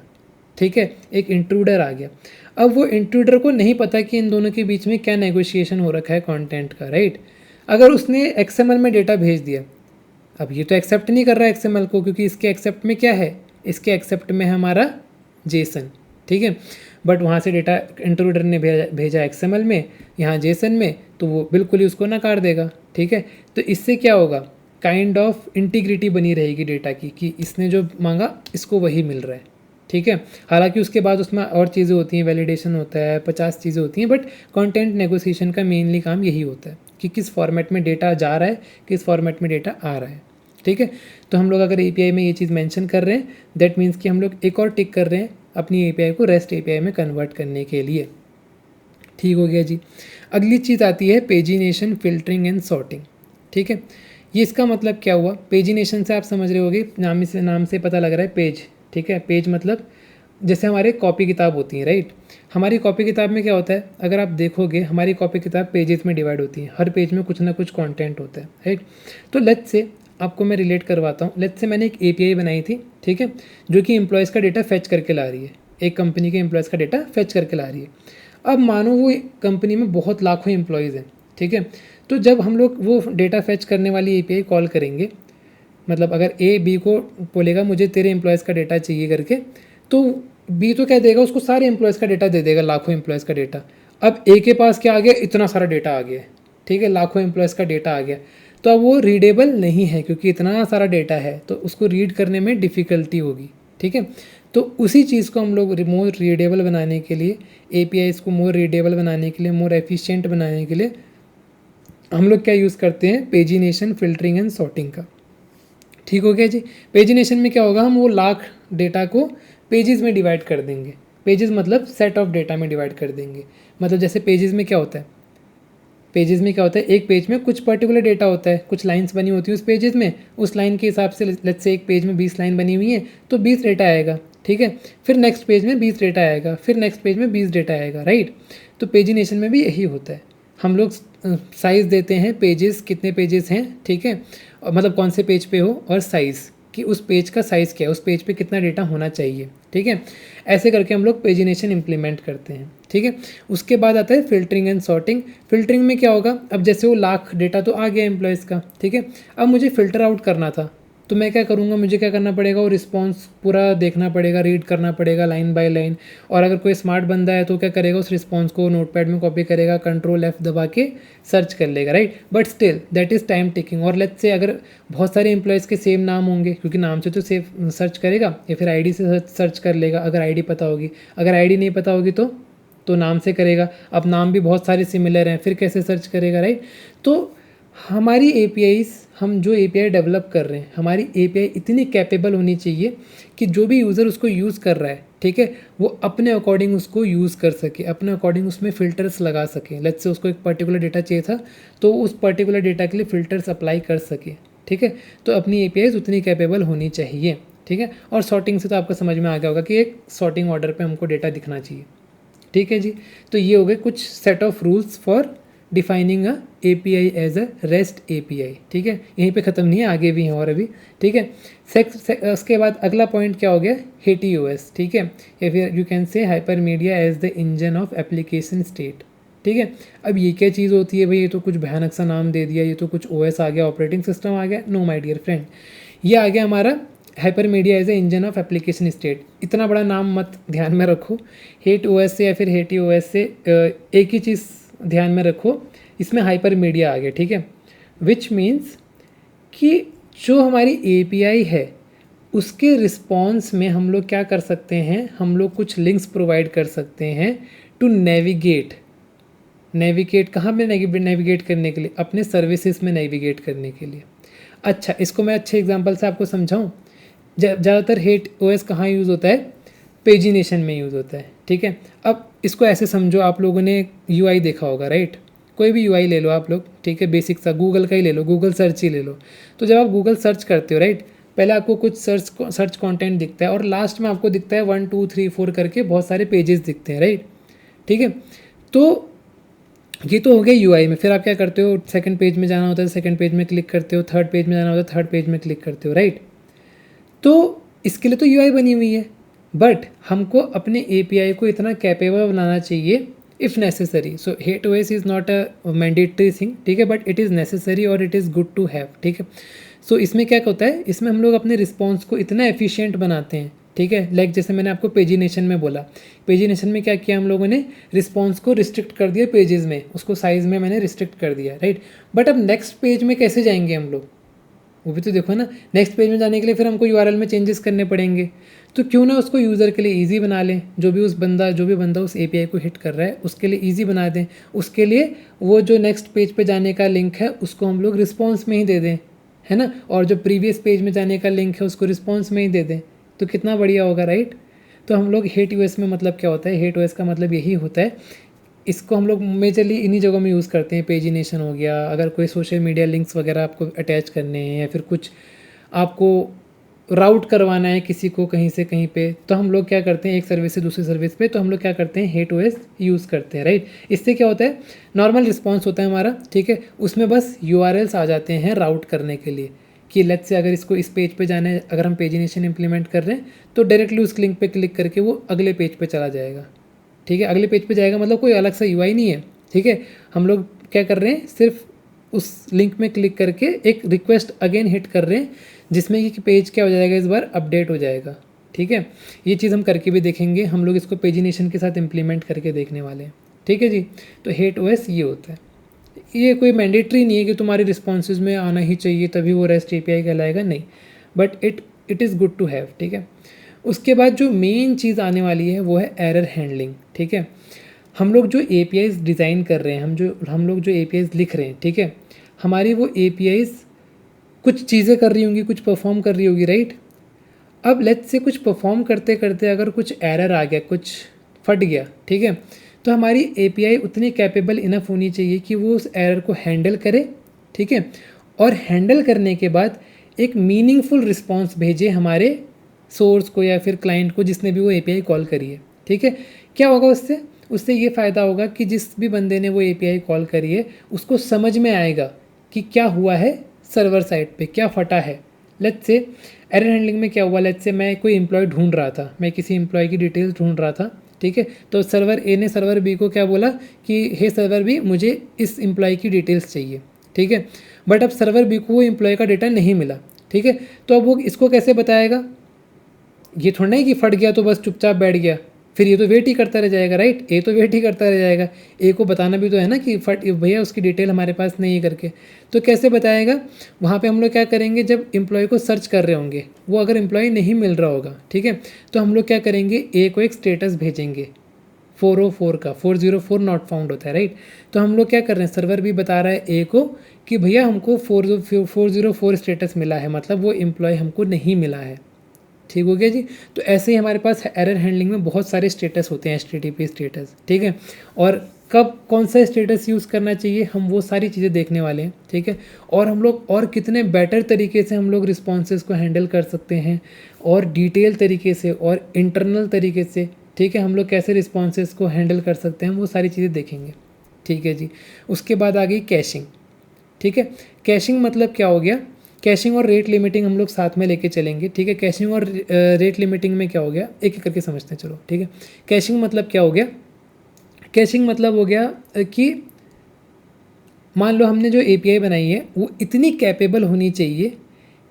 ठीक है, एक इंट्रूडर आ गया। अब वो इंट्रूडर को नहीं पता कि इन दोनों के बीच में क्या नेगोशिएशन हो रखा है कंटेंट का, राइट। अगर उसने एक्सएमएल में डेटा भेज दिया, अब ये तो एक्सेप्ट नहीं कर रहा है एक्सएमएल को, क्योंकि इसके एक्सेप्ट में क्या है, इसके एक्सेप्ट में है हमारा जेसन, ठीक है। बट वहाँ से डेटा इंट्रूडर ने भेजा एक्सएमएल में, यहाँ जेसन में, तो वो बिल्कुल ही उसको नकार देगा, ठीक है। तो इससे क्या होगा, काइंड ऑफ इंटीग्रिटी बनी रहेगी डेटा की, कि इसने जो मांगा इसको वही मिल रहा है, ठीक है। हालांकि उसके बाद उसमें और चीज़ें होती हैं, वैलिडेशन होता है, 50 चीज़ें होती हैं, बट कंटेंट नेगोशिएशन का मेनली काम यही होता है कि किस फॉर्मेट में डेटा जा रहा है, किस फॉर्मेट में डेटा आ रहा है, ठीक है। तो हम लोग अगर एपीआई में ये चीज़ मेंशन कर रहे हैं, दैट मीन्स कि हम लोग एक और टिक कर रहे हैं अपनी एपीआई को रेस्ट एपीआई में कन्वर्ट करने के लिए। ठीक हो गया जी। अगली चीज़ आती है पेजिनेशन, फिल्टरिंग एंड सॉर्टिंग, ठीक है। ये इसका मतलब क्या हुआ, पेजिनेशन से आप समझ रहे होगे, नाम से पता लग रहा है पेज, ठीक है। पेज मतलब जैसे हमारे कॉपी किताब होती हैं, राइट। हमारी कॉपी किताब में क्या होता है, अगर आप देखोगे हमारी कॉपी किताब पेजेस में डिवाइड होती है, हर पेज में कुछ ना कुछ कंटेंट होता है, राइट। तो लेट्स से आपको मैं रिलेट करवाता हूँ, लेट्स से मैंने एक एपीआई बनाई थी, ठीक है, जो कि एम्प्लॉयज़ का डेटा फेच करके ला रही है, एक कंपनी के एम्प्लॉयज़ का डेटा फेच करके ला रही है। अब मानो वो कंपनी में बहुत लाखों एम्प्लॉयज़ हैं, ठीक है। तो जब हम लोग वो डेटा फेच करने वाली एपीआई कॉल करेंगे, मतलब अगर ए बी को बोलेगा मुझे तेरे एम्प्लॉयज़ का डेटा चाहिए करके, तो बी तो क्या देगा, उसको सारे एम्प्लॉयज़ का डेटा दे देगा, लाखों एम्प्लॉयज़ का डेटा। अब ए के पास क्या आ गया, इतना सारा डेटा आ गया, ठीक है, लाखों एम्प्लॉयज़ का डेटा आ गया। तो अब वो रीडेबल नहीं है, क्योंकि इतना सारा डेटा है तो उसको रीड करने में डिफ़िकल्टी होगी, ठीक है। तो उसी चीज़ को हम लोग मोर रीडेबल बनाने के लिए, एपीआईज़ को मोर रीडेबल बनाने के लिए, मोर एफिशिएंट बनाने के लिए हम लोग क्या यूज़ करते हैं, पेजिनेशन, फिल्टरिंग एंड सॉर्टिंग का। ठीक हो गया जी। पेजिनेशन में क्या होगा, हम वो लाख डेटा को पेजेस में डिवाइड कर देंगे। पेजेस मतलब सेट ऑफ डेटा में डिवाइड कर देंगे। मतलब जैसे पेजेस में क्या होता है, पेजेस में क्या होता है, एक पेज में कुछ पर्टिकुलर डेटा होता है, कुछ लाइंस बनी होती है उस पेजेस में, उस लाइन के हिसाब से लेट्स से एक पेज में 20 लाइन बनी हुई है तो 20 डेटा आएगा, ठीक है। फिर नेक्स्ट पेज में 20 डेटा आएगा, फिर नेक्स्ट पेज में 20 डेटा आएगा, राइट। तो पेजिनेशन में भी यही होता है, हम लोग साइज़ देते हैं, पेजेस कितने पेजेस हैं, ठीक है, और मतलब कौन से पेज पे हो, और साइज़ कि उस पेज का साइज़ क्या है, उस पेज पे कितना डेटा होना चाहिए, ठीक है। ऐसे करके हम लोग पेजिनेशन इम्प्लीमेंट करते हैं, ठीक है। उसके बाद आता है फिल्टरिंग एंड सॉर्टिंग। फिल्टरिंग में क्या होगा, अब जैसे वो लाख डेटा तो आ गया एम्प्लॉयज़ का, ठीक है, अब मुझे फ़िल्टर आउट करना था, तो मैं क्या करूँगा, मुझे क्या करना पड़ेगा, वो रिस्पॉन्स पूरा देखना पड़ेगा, रीड करना पड़ेगा लाइन बाय लाइन। और अगर कोई स्मार्ट बंदा है तो क्या करेगा, उस रिस्पॉन्स को नोटपैड में कॉपी करेगा, कंट्रोल F दबा के सर्च कर लेगा, right. But still that is time taking. और लेट्स से अगर बहुत सारे एम्प्लॉयज़ के सेम नाम होंगे, क्योंकि नाम से तो सेव सर्च करेगा, या फिर आईडी से सर्च कर लेगा अगर आईडी पता होगी। अगर आईडी नहीं पता होगी तो नाम से करेगा। अब नाम भी बहुत सारे सिमिलर हैं, फिर कैसे सर्च करेगा, राइट। तो हमारी एपीआईज़, हम जो एपीआई डेवलप कर रहे हैं, हमारी एपीआई इतनी कैपेबल होनी चाहिए कि जो भी यूज़र उसको यूज़ कर रहा है, ठीक है, वो अपने अकॉर्डिंग उसको यूज़ कर सके, अपने अकॉर्डिंग उसमें फ़िल्टर्स लगा सके। लेट्स से उसको एक पर्टिकुलर डेटा चाहिए था, तो उस पर्टिकुलर डेटा के लिए फ़िल्टर्स अप्लाई कर सके, ठीक है। तो अपनी एपीआईज़ उतनी कैपेबल होनी चाहिए, ठीक है। और सॉर्टिंग से तो आपको समझ में आ गया होगा कि एक सॉर्टिंग ऑर्डर पे हमको डेटा दिखना चाहिए, ठीक है जी। तो ये हो गए कुछ set of rules for defining a API as a rest API, ठीक है। यहीं पे ख़त्म नहीं है, आगे भी हैं और अभी, ठीक है। उसके बाद अगला पॉइंट क्या हो गया, HATEOS, ठीक है, या फिर you can say hypermedia as the engine of application state, ठीक है। अब ये क्या चीज़ होती है भाई, ये तो कुछ भयानक सा नाम दे दिया, ये तो कुछ OS आ गया, ऑपरेटिंग सिस्टम आ गया। नो माय डियर फ्रेंड, ये आ गया हमारा hypermedia as a engine of application state. इतना बड़ा नाम मत ध्यान में रखो। HATEOS से या फिर HATEOS से एक ही चीज़ ध्यान में रखो, इसमें हाइपर मीडिया आ गया, ठीक है। विच मीन्स कि जो हमारी API है उसके रिस्पॉन्स में हम लोग क्या कर सकते हैं, हम लोग कुछ लिंक्स प्रोवाइड कर सकते हैं टू नेविगेट कहाँ पे नेविगेट करने के लिए, अपने सर्विसेज में नेविगेट करने के लिए। अच्छा, इसको मैं अच्छे एग्जांपल से आपको समझाऊँ। ज़्यादातर HATEOS कहाँ यूज़ होता है, पेजिनेशन में यूज़ होता है, ठीक है। अब इसको ऐसे समझो, आप लोगों ने UI देखा होगा, राइट। कोई भी UI ले लो आप लोग, ठीक है, बेसिक सा गूगल का ही ले लो, गूगल सर्च ही ले लो। तो जब आप गूगल सर्च करते हो, राइट, पहले आपको कुछ सर्च कंटेंट दिखता है और लास्ट में आपको दिखता है 1 2 3 4 करके बहुत सारे पेजेस दिखते हैं, राइट, ठीक है। तो ये तो हो गया UI में। फिर आप क्या करते हो, सेकंड पेज में जाना होता है, सेकंड पेज में क्लिक करते हो, थर्ड पेज में जाना होता है, थर्ड पेज में क्लिक करते हो, राइट। तो इसके लिए तो UI बनी हुई है, बट हमको अपने API को इतना कैपेबल बनाना चाहिए if necessary. So HATEOS is not a mandatory thing, ठीक है, बट इट इज़ नेसेसरी और it is good to have, ठीक है। सो इसमें क्या होता है, इसमें हम लोग अपने रिस्पॉन्स को इतना एफिशिएंट बनाते हैं, ठीक है। लाइक जैसे मैंने आपको पेजिनेशन में बोला, पेजिनेशन में क्या किया हम लोगों ने, रिस्पॉन्स को रिस्ट्रिक्ट कर दिया पेजेस में, उसको साइज़ में मैंने रिस्ट्रिक्ट कर दिया, राइट। बट अब नेक्स्ट पेज में कैसे जाएंगे हम लोग, वो भी तो देखो ना। नेक्स्ट पेज में जाने के लिए फिर हमको URL में चेंजेस करने पड़ेंगे, तो क्यों ना उसको यूज़र के लिए ईजी बना लें। जो भी बंदा उस API को हिट कर रहा है उसके लिए ईजी बना दें। उसके लिए वो जो नेक्स्ट पेज पे जाने का लिंक है उसको हम लोग रिस्पॉन्स में ही दे दें, है ना। और जो प्रीवियस पेज में जाने का लिंक है उसको रिस्पॉन्स में ही दे दें, तो कितना बढ़िया होगा, राइट। तो हम लोग HATEOS में मतलब क्या होता है, HATEOS का मतलब यही होता है। इसको हम लोग मेजरली इन्हीं जगहों में यूज़ करते हैं। पेजिनेशन हो गया, अगर कोई सोशल मीडिया लिंक्स वगैरह आपको अटैच करने हैं, या फिर कुछ आपको राउट करवाना है किसी को कहीं से कहीं पे, तो हम लोग क्या करते हैं, एक सर्विस से दूसरी सर्विस पे, तो हम लोग क्या करते हैं, HATEOS यूज़ करते हैं, राइट। इससे क्या होता है, नॉर्मल रिस्पॉन्स होता है हमारा, ठीक है, उसमें बस URLs आ जाते हैं राउट करने के लिए, कि लेट्स से अगर इसको इस पेज पे जाना है, अगर हम पेजिनेशन इंप्लीमेंट कर रहे हैं तो डायरेक्टली उस लिंक पे क्लिक करके वो अगले पेज पे चला जाएगा, ठीक है। अगले पेज पे जाएगा मतलब कोई अलग सा UI नहीं है, ठीक है। हम लोग क्या कर रहे हैं, सिर्फ उस लिंक में क्लिक करके एक रिक्वेस्ट अगेन हिट कर रहे हैं, जिसमें कि पेज क्या हो जाएगा, इस बार अपडेट हो जाएगा, ठीक है। ये चीज़ हम करके भी देखेंगे, हम लोग इसको पेजिनेशन के साथ इम्प्लीमेंट करके देखने वाले हैं, ठीक है जी। तो HATEOS ये होता है। ये कोई मैंडेटरी नहीं है कि तुम्हारी रिस्पॉन्सेज में आना ही चाहिए तभी वो REST API कहलाएगा, नहीं, but it is good to have, ठीक है। उसके बाद जो मेन चीज़ आने वाली है वो है एरर हैंडलिंग, ठीक है। हम लोग जो APIs डिज़ाइन कर रहे हैं, हम लोग जो APIs लिख रहे हैं, ठीक है, हमारी वो APIs कुछ चीज़ें कर रही होंगी, कुछ परफॉर्म कर रही होगी, राइट। अब लेट्स से कुछ परफॉर्म करते करते अगर कुछ एरर आ गया, कुछ फट गया, ठीक है, तो हमारी API उतनी कैपेबल इनफ होनी चाहिए कि वो उस एरर को हैंडल करे, ठीक है, और हैंडल करने के बाद एक मीनिंगफुल रिस्पॉन्स भेजे हमारे सोर्स को या फिर क्लाइंट को, जिसने भी वो API कॉल करी है, ठीक है। क्या होगा उससे ये फ़ायदा होगा कि जिस भी बंदे ने वो API कॉल करी है उसको समझ में आएगा कि क्या हुआ है सर्वर साइड पे, क्या फटा है। लेट्स से एरर हैंडलिंग में क्या हुआ, लेट्स से मैं कोई एम्प्लॉय ढूंढ रहा था, मैं किसी एम्प्लॉय की डिटेल्स ढूंढ रहा था, ठीक है। तो सर्वर A ने सर्वर B को क्या बोला कि हे सर्वर B, मुझे इस एम्प्लॉय की डिटेल्स चाहिए, ठीक है। बट अब सर्वर B को वो एम्प्लॉय का डेटा नहीं मिला, ठीक है। तो अब वो इसको कैसे बताएगा, ये थोड़ा नहीं कि फट गया तो बस चुपचाप बैठ गया, फिर ये तो वेट ही करता रह जाएगा, राइट, ये तो वेट ही करता रह जाएगा, ए को बताना भी तो है ना कि फट भैया उसकी डिटेल हमारे पास नहीं है करके। तो कैसे बताएगा, वहाँ पे हम लोग क्या करेंगे, जब एम्प्लॉय को सर्च कर रहे होंगे, वो अगर एम्प्लॉय नहीं मिल रहा होगा, ठीक है, तो हम लोग क्या करेंगे, ए को एक स्टेटस भेजेंगे 404 का, 404 नॉट फाउंड होता है, राइट। तो हम लोग क्या कर रहे हैं, सर्वर भी बता रहा है ए को कि भैया हमको 404 स्टेटस मिला है, मतलब वो एम्प्लॉय हमको नहीं मिला है। ठीक हो गया जी। तो ऐसे ही हमारे पास एरर हैंडलिंग में बहुत सारे स्टेटस होते हैं, HTTP स्टेटस, ठीक है। और कब कौन सा स्टेटस यूज़ करना चाहिए, हम वो सारी चीज़ें देखने वाले हैं, ठीक है। और हम लोग और कितने बेटर तरीके से हम लोग रिस्पॉन्सेज को हैंडल कर सकते हैं, और डिटेल तरीके से और इंटरनल तरीके से, ठीक है, हम लोग कैसे रिस्पॉन्सेज को हैंडल कर सकते हैं, वो सारी चीज़ें देखेंगे, ठीक है जी। उसके बाद आ गई कैशिंग, ठीक है। कैशिंग मतलब क्या हो गया, कैशिंग और रेट लिमिटिंग हम लोग साथ में लेके चलेंगे, ठीक है। कैशिंग और रेट लिमिटिंग में क्या हो गया, एक एक करके समझते हैं, चलो, ठीक है। कैशिंग मतलब क्या हो गया, कैशिंग मतलब हो गया कि मान लो हमने जो API बनाई है वो इतनी कैपेबल होनी चाहिए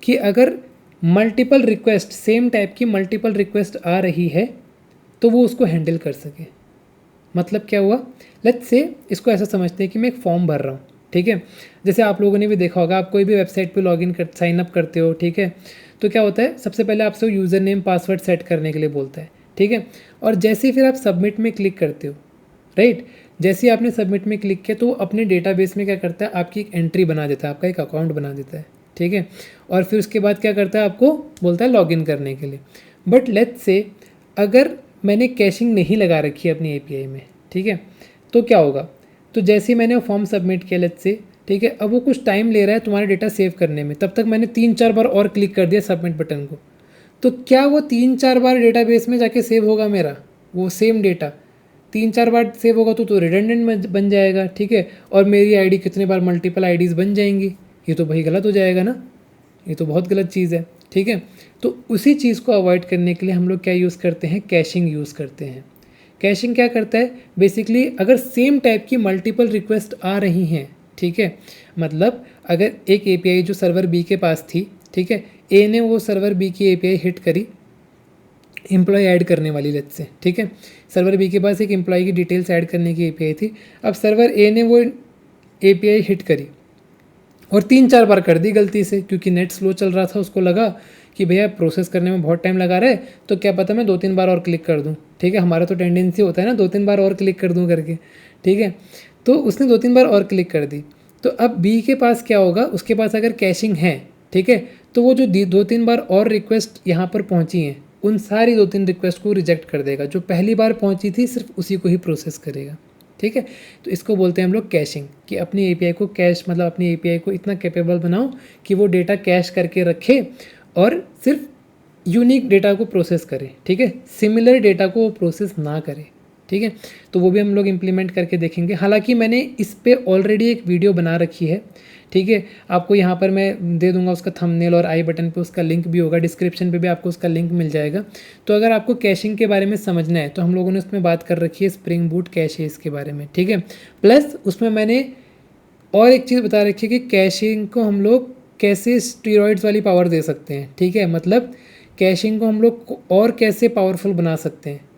कि अगर मल्टीपल रिक्वेस्ट, सेम टाइप की मल्टीपल रिक्वेस्ट आ रही है तो वो उसको हैंडल कर सके। मतलब क्या हुआ, लेट्स से इसको ऐसा समझते हैं कि मैं एक फॉर्म भर रहा हूँ, ठीक है। जैसे आप लोगों ने भी देखा होगा, आप कोई भी वेबसाइट पे लॉगिन कर साइन अप करते हो, ठीक है, तो क्या होता है, सबसे पहले आपसे यूज़र नेम पासवर्ड सेट करने के लिए बोलता है, ठीक है। और जैसे ही फिर आप सबमिट में क्लिक करते हो, राइट, जैसे ही आपने सबमिट में क्लिक किया तो वो अपने डेटाबेस में क्या करता है, आपकी एक एंट्री बना देता है, आपका एक अकाउंट बना देता है, ठीक है। और फिर उसके बाद क्या करता है, आपको बोलता है लॉगिन करने के लिए। बट लेट्स से अगर मैंने कैशिंग नहीं लगा रखी है अपनी API में, ठीक है, तो क्या होगा, तो जैसे ही मैंने वो फॉर्म सबमिट किया लेट्स से, ठीक है, अब वो कुछ टाइम ले रहा है तुम्हारा डेटा सेव करने में, तब तक मैंने 3-4 बार और क्लिक कर दिया सबमिट बटन को, तो क्या वो 3-4 बार डेटाबेस में जाके सेव होगा मेरा, वो सेम डेटा 3-4 बार सेव होगा तो रिडंडेंट बन जाएगा, ठीक है। और मेरी आईडी कितने बार मल्टीपल आईडीज़ बन जाएंगी, ये तो भाई गलत हो जाएगा ना, ये तो बहुत गलत चीज़ है, ठीक है। तो उसी चीज़ को अवॉइड करने के लिए हम लोग क्या यूज़ करते हैं, कैशिंग यूज़ करते हैं। कैशिंग क्या करता है, बेसिकली अगर सेम टाइप की मल्टीपल रिक्वेस्ट आ रही हैं, ठीक है, मतलब अगर एक API जो सर्वर B के पास थी, ठीक है, A ने वो सर्वर B की API हिट करी एम्प्लॉय ऐड करने वाली, लेट्स से, ठीक है, सर्वर B के पास एक एम्प्लॉय की डिटेल्स ऐड करने की API थी। अब सर्वर A ने वो API हिट करी और 3-4 बार कर दी गलती से, क्योंकि नेट स्लो चल रहा था, उसको लगा कि भैया प्रोसेस करने में बहुत टाइम लगा रहा है, तो क्या पता मैं 2-3 बार और क्लिक कर दूं, ठीक है, हमारा तो टेंडेंसी होता है ना 2-3 बार और क्लिक कर दूं करके, ठीक है। तो उसने 2-3 बार और क्लिक कर दी, तो अब B के पास क्या होगा, उसके पास अगर कैशिंग है, ठीक है, तो वो जो 2-3 बार और रिक्वेस्ट यहाँ पर पहुँची हैं, उन सारी 2-3 रिक्वेस्ट को रिजेक्ट कर देगा, जो पहली बार पहुँची थी सिर्फ उसी को ही प्रोसेस करेगा, ठीक है। तो इसको बोलते हैं हम लोग कैशिंग, कि अपनी API को कैश, मतलब अपनी API को इतना कैपेबल बनाओ कि वो डेटा कैश करके रखे और सिर्फ यूनिक डेटा को प्रोसेस करे, ठीक है, सिमिलर डेटा को वो प्रोसेस ना करे, ठीक है। तो वो भी हम लोग इम्प्लीमेंट करके देखेंगे। हालांकि मैंने इस पर ऑलरेडी एक वीडियो बना रखी है, ठीक है, आपको यहाँ पर मैं दे दूंगा उसका थंबनेल, और आई बटन पे उसका लिंक भी होगा, डिस्क्रिप्शन पे भी आपको उसका लिंक मिल जाएगा। तो अगर आपको कैशिंग के बारे में समझना है तो हम लोगों ने उसमें बात कर रखी है स्प्रिंग बूट कैशेस के बारे में, ठीक है। प्लस उसमें मैंने और एक चीज़ बता रखी है कि कैशिंग को हम लोग कैसे स्टीरॉइड्स वाली पावर दे सकते हैं, ठीक है, मतलब कैशिंग को हम लोग और कैसे पावरफुल बना सकते हैं।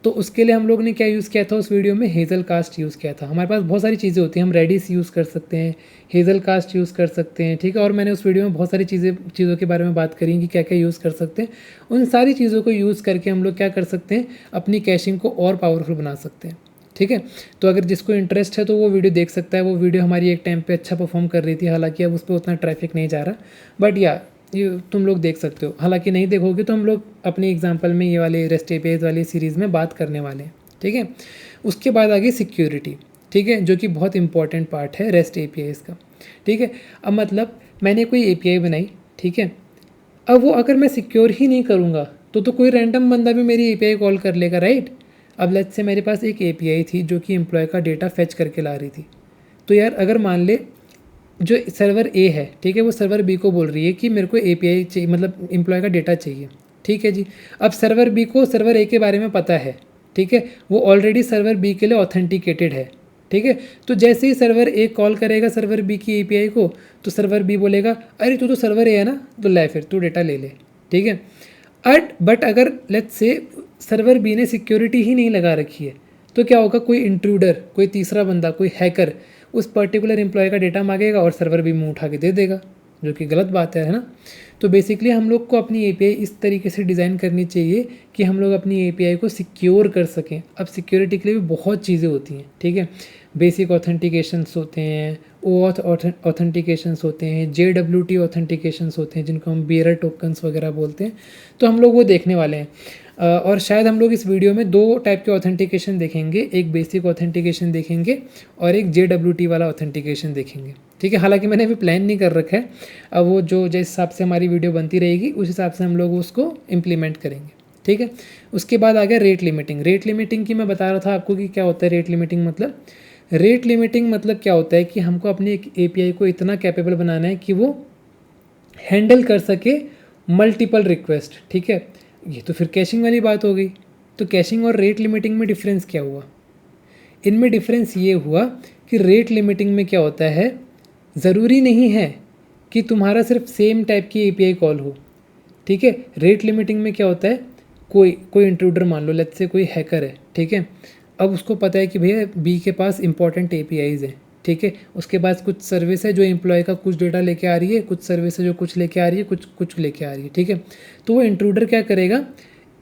तो उसके लिए हम लोग ने क्या यूज़ किया था उस वीडियो में, हेज़ल कास्ट यूज़ किया था। हमारे पास बहुत सारी चीज़ें होती हैं, हम रेडिस यूज़ कर सकते हैं, हेज़ल कास्ट यूज़ कर सकते हैं, ठीक है। और मैंने उस वीडियो में बहुत सारी चीज़ों के बारे में बात करी कि क्या क्या यूज़ कर सकते हैं। उन सारी चीज़ों को यूज़ करके हम लोग क्या कर सकते हैं, अपनी कैशिंग को और पावरफुल बना सकते हैं, ठीक है। तो अगर जिसको इंटरेस्ट है तो वो वीडियो देख सकता है। वो वीडियो हमारी एक टाइम पे अच्छा परफॉर्म कर रही थी, हालांकि अब उस पर उतना ट्रैफिक नहीं जा रहा, बट या ये तुम लोग देख सकते हो। हालांकि नहीं देखोगे तो हम लोग अपने एग्जांपल में ये वाले रेस्ट एपीआईज वाली सीरीज़ में बात करने वाले हैं, ठीक है। उसके बाद आगे सिक्योरिटी, ठीक है, जो कि बहुत इंपॉर्टेंट पार्ट है रेस्ट एपीआईज का, ठीक है। अब मतलब मैंने कोई एपीआई बनाई, ठीक है, अब वो अगर मैं सिक्योर ही नहीं करूँगा तो कोई रैंडम बंदा भी मेरी एपीआई कॉल कर लेगा, राइट। अब लेट्स से मेरे पास एक एपीआई थी जो कि एम्प्लॉय का डेटा फेच करके ला रही थी। तो यार अगर मान ले जो सर्वर ए है, ठीक है, वो सर्वर बी को बोल रही है कि मेरे को एपीआई चाहिए, मतलब एम्प्लॉय का डेटा चाहिए, ठीक है जी। अब सर्वर बी को सर्वर ए के बारे में पता है, ठीक है, वो ऑलरेडी सर्वर बी के लिए ऑथेंटिकेटेड है, ठीक है। तो जैसे ही सर्वर ए कॉल करेगा सर्वर बी की एपीआई को, तो सर्वर बी बोलेगा अरे तू तो सर्वर ए है ना, तो ले फिर तू डेटा ले ले, ठीक है। बट अगर लेट्स से सर्वर बी ने सिक्योरिटी ही नहीं लगा रखी है, तो क्या होगा, कोई इंट्रूडर, कोई तीसरा बंदा, कोई हैकर उस पर्टिकुलर एम्प्लॉय का डेटा मांगेगा और सर्वर बी में उठा के दे देगा, जो कि गलत बात है ना। तो बेसिकली हम लोग को अपनी एपीआई इस तरीके से डिज़ाइन करनी चाहिए कि हम लोग अपनी एपीआई को सिक्योर कर सकें। अब सिक्योरिटी के लिए भी बहुत चीज़ें होती हैं, ठीक है। बेसिक ऑथेंटिकेशंस होते हैं, ओऑथ ऑथेंटिकेशंस होते हैं, JWT ऑथेंटिकेशंस होते हैं जिनको हम बियरर टोकन्स वगैरह बोलते हैं। तो हम लोग वो देखने वाले हैं। और शायद हम लोग इस वीडियो में 2 टाइप के ऑथेंटिकेशन देखेंगे, एक बेसिक ऑथेंटिकेशन देखेंगे और एक JWT वाला ऑथेंटिकेशन देखेंगे, ठीक है। हालांकि मैंने अभी प्लान नहीं कर रखा है, अब वो जो जिस हिसाब से हमारी वीडियो बनती रहेगी उस हिसाब से हम लोग उसको इम्प्लीमेंट करेंगे, ठीक है। उसके बाद आ गया रेट लिमिटिंग। रेट लिमिटिंग की मैं बता रहा था आपको कि क्या होता है रेट लिमिटिंग मतलब। रेट लिमिटिंग मतलब क्या होता है कि हमको अपनी एक एपीआई को इतना कैपेबल बनाना है कि वो हैंडल कर सके मल्टीपल रिक्वेस्ट, ठीक है। ये तो फिर कैशिंग वाली बात हो गई। तो कैशिंग और रेट लिमिटिंग में डिफरेंस क्या हुआ? इनमें डिफरेंस ये हुआ कि रेट लिमिटिंग में क्या होता है, ज़रूरी नहीं है कि तुम्हारा सिर्फ सेम टाइप की एपीआई कॉल हो, ठीक है। रेट लिमिटिंग में क्या होता है, कोई इंट्रूडर मान लो, लेट्स से कोई हैकर है, ठीक है। अब उसको पता है कि भैया बी के पास इंपॉर्टेंट एपीआईज़ हैं, ठीक है। उसके पास कुछ सर्विस है जो एम्प्लॉय का कुछ डेटा लेके आ रही है, कुछ सर्विस है जो कुछ लेके आ रही है, कुछ लेके आ रही है, ठीक है। तो वो इंट्रूडर क्या करेगा,